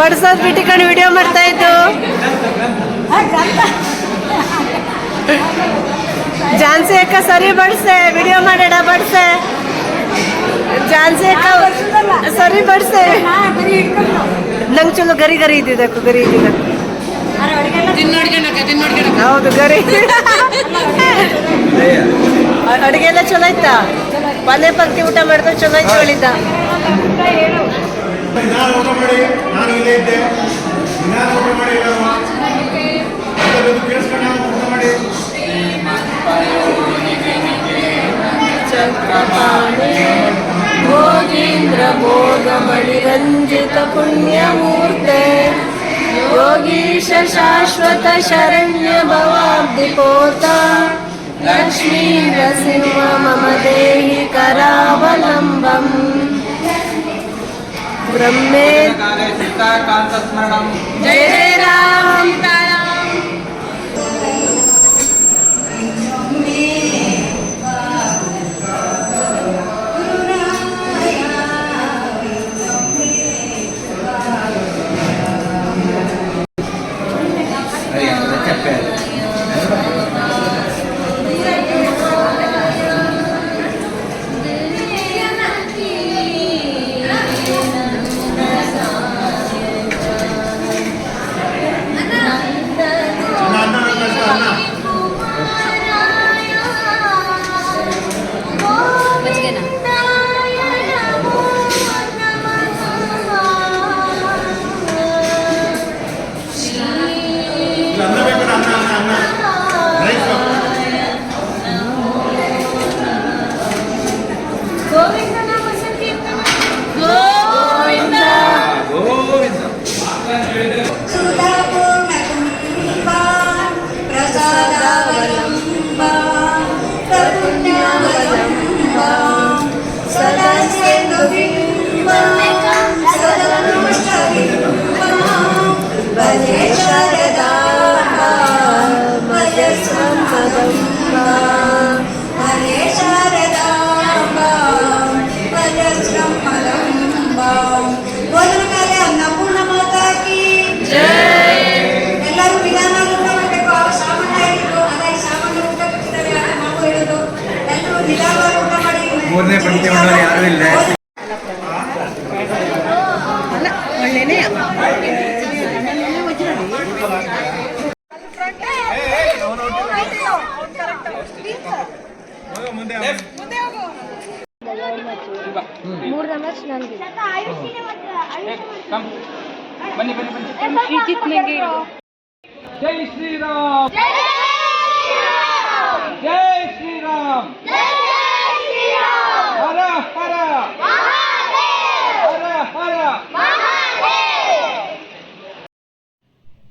ಬಡ್ಸೋದ್ ಬಿಟ್ಕೊಂಡು ವಿಡಿಯೋ ಮಾಡ್ತಾ ಇದ್ದು. ಝಾನ್ಸಿ ಅಕ್ಕ ಸರಿ ಬಡ್ಸೆ, ವಿಡಿಯೋ ಮಾಡೋಣ ಬಡ್ಸೆ. ಝಾನ್ಸಿ ಅಕ್ಕ ಸರಿ ಬಡ್ಸೆ. ನಂಗೆ ಚಲೋ ಗರಿ ಗರಿ ಇದ್ದಿದ್ದಕ್ಕು, ಗರಿ ಇದ್ದಿದ್ದಕ್ಕು. ಹೌದು, ಗರಿ. ಅಡುಗೆ ಎಲ್ಲ ಚಲೋ ಆಯ್ತಾ? ಮನೆ ಪಂಕ್ತಿ ಊಟ ಮಾಡಿದ್ರೆ ಚಲೋ ಆಯ್ತು ಹೇಳಿದ್ದ. ಭೋಗೀಂದ್ರ ಭೋಗಮಣಿ ರಂಜಿತ ಪುಣ್ಯಮೂರ್ತೆ ಯೋಗೀಶ ಶಾಶ್ವತ ಶರಣ್ಯ ಭವಾಬ್ಧಿಪೋತ ಲಕ್ಷ್ಮೀ ನರಸಿಂಹ ಮಮ ದೇಹಿ ಕರಾವಲಂಬಂ ಬ್ರಹ್ಮೇ ಜಯ ಜಯ ರಾಮ್. ಮೂರನೇ ಪಂಕ್ತಿ ಮಾಡೋರು ಯಾರು ಇಲ್ಲ. ಜೈ ಶ್ರೀರಾಮ್, ಜೈ ಶ್ರೀರಾಮ್, ಹರ ಹರ ಹರ ಹರ.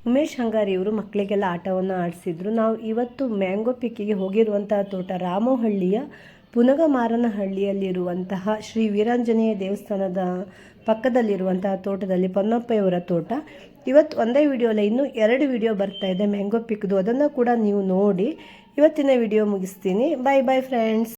ಉಮೇಶ್ ಹಂಗಾರಿ ಇವರು ಮಕ್ಕಳಿಗೆಲ್ಲ ಆಟವನ್ನು ಆಡಿಸಿದ್ರು. ನಾವು ಇವತ್ತು ಮ್ಯಾಂಗೋ ಪಿಕ್ಕಿಗೆ ಹೋಗಿರುವಂತಹ ತೋಟ ರಾಮೋಹಳ್ಳಿಯ ಪುನಗಮಾರನಹಳ್ಳಿಯಲ್ಲಿರುವಂತಹ ಶ್ರೀ ವೀರಾಂಜನೇಯ ದೇವಸ್ಥಾನದ ಪಕ್ಕದಲ್ಲಿರುವಂತಹ ತೋಟದಲ್ಲಿ ಪೊನ್ನಪ್ಪಯವರ ತೋಟ. ಇವತ್ತು ಒಂದೇ ವಿಡಿಯೋ ಅಲ್ಲ, ಇನ್ನೂ 2 ವಿಡಿಯೋ ಬರ್ತಾ ಇದೆ ಮ್ಯಾಂಗೋ ಪಿಕ್ದು, ಅದನ್ನು ಕೂಡ ನೀವು ನೋಡಿ ಇವತ್ತಿನ ವಿಡಿಯೋ ಮುಗಿಸ್ತೀನಿ. ಬಾಯ್ ಬಾಯ್ ಫ್ರೆಂಡ್ಸ್.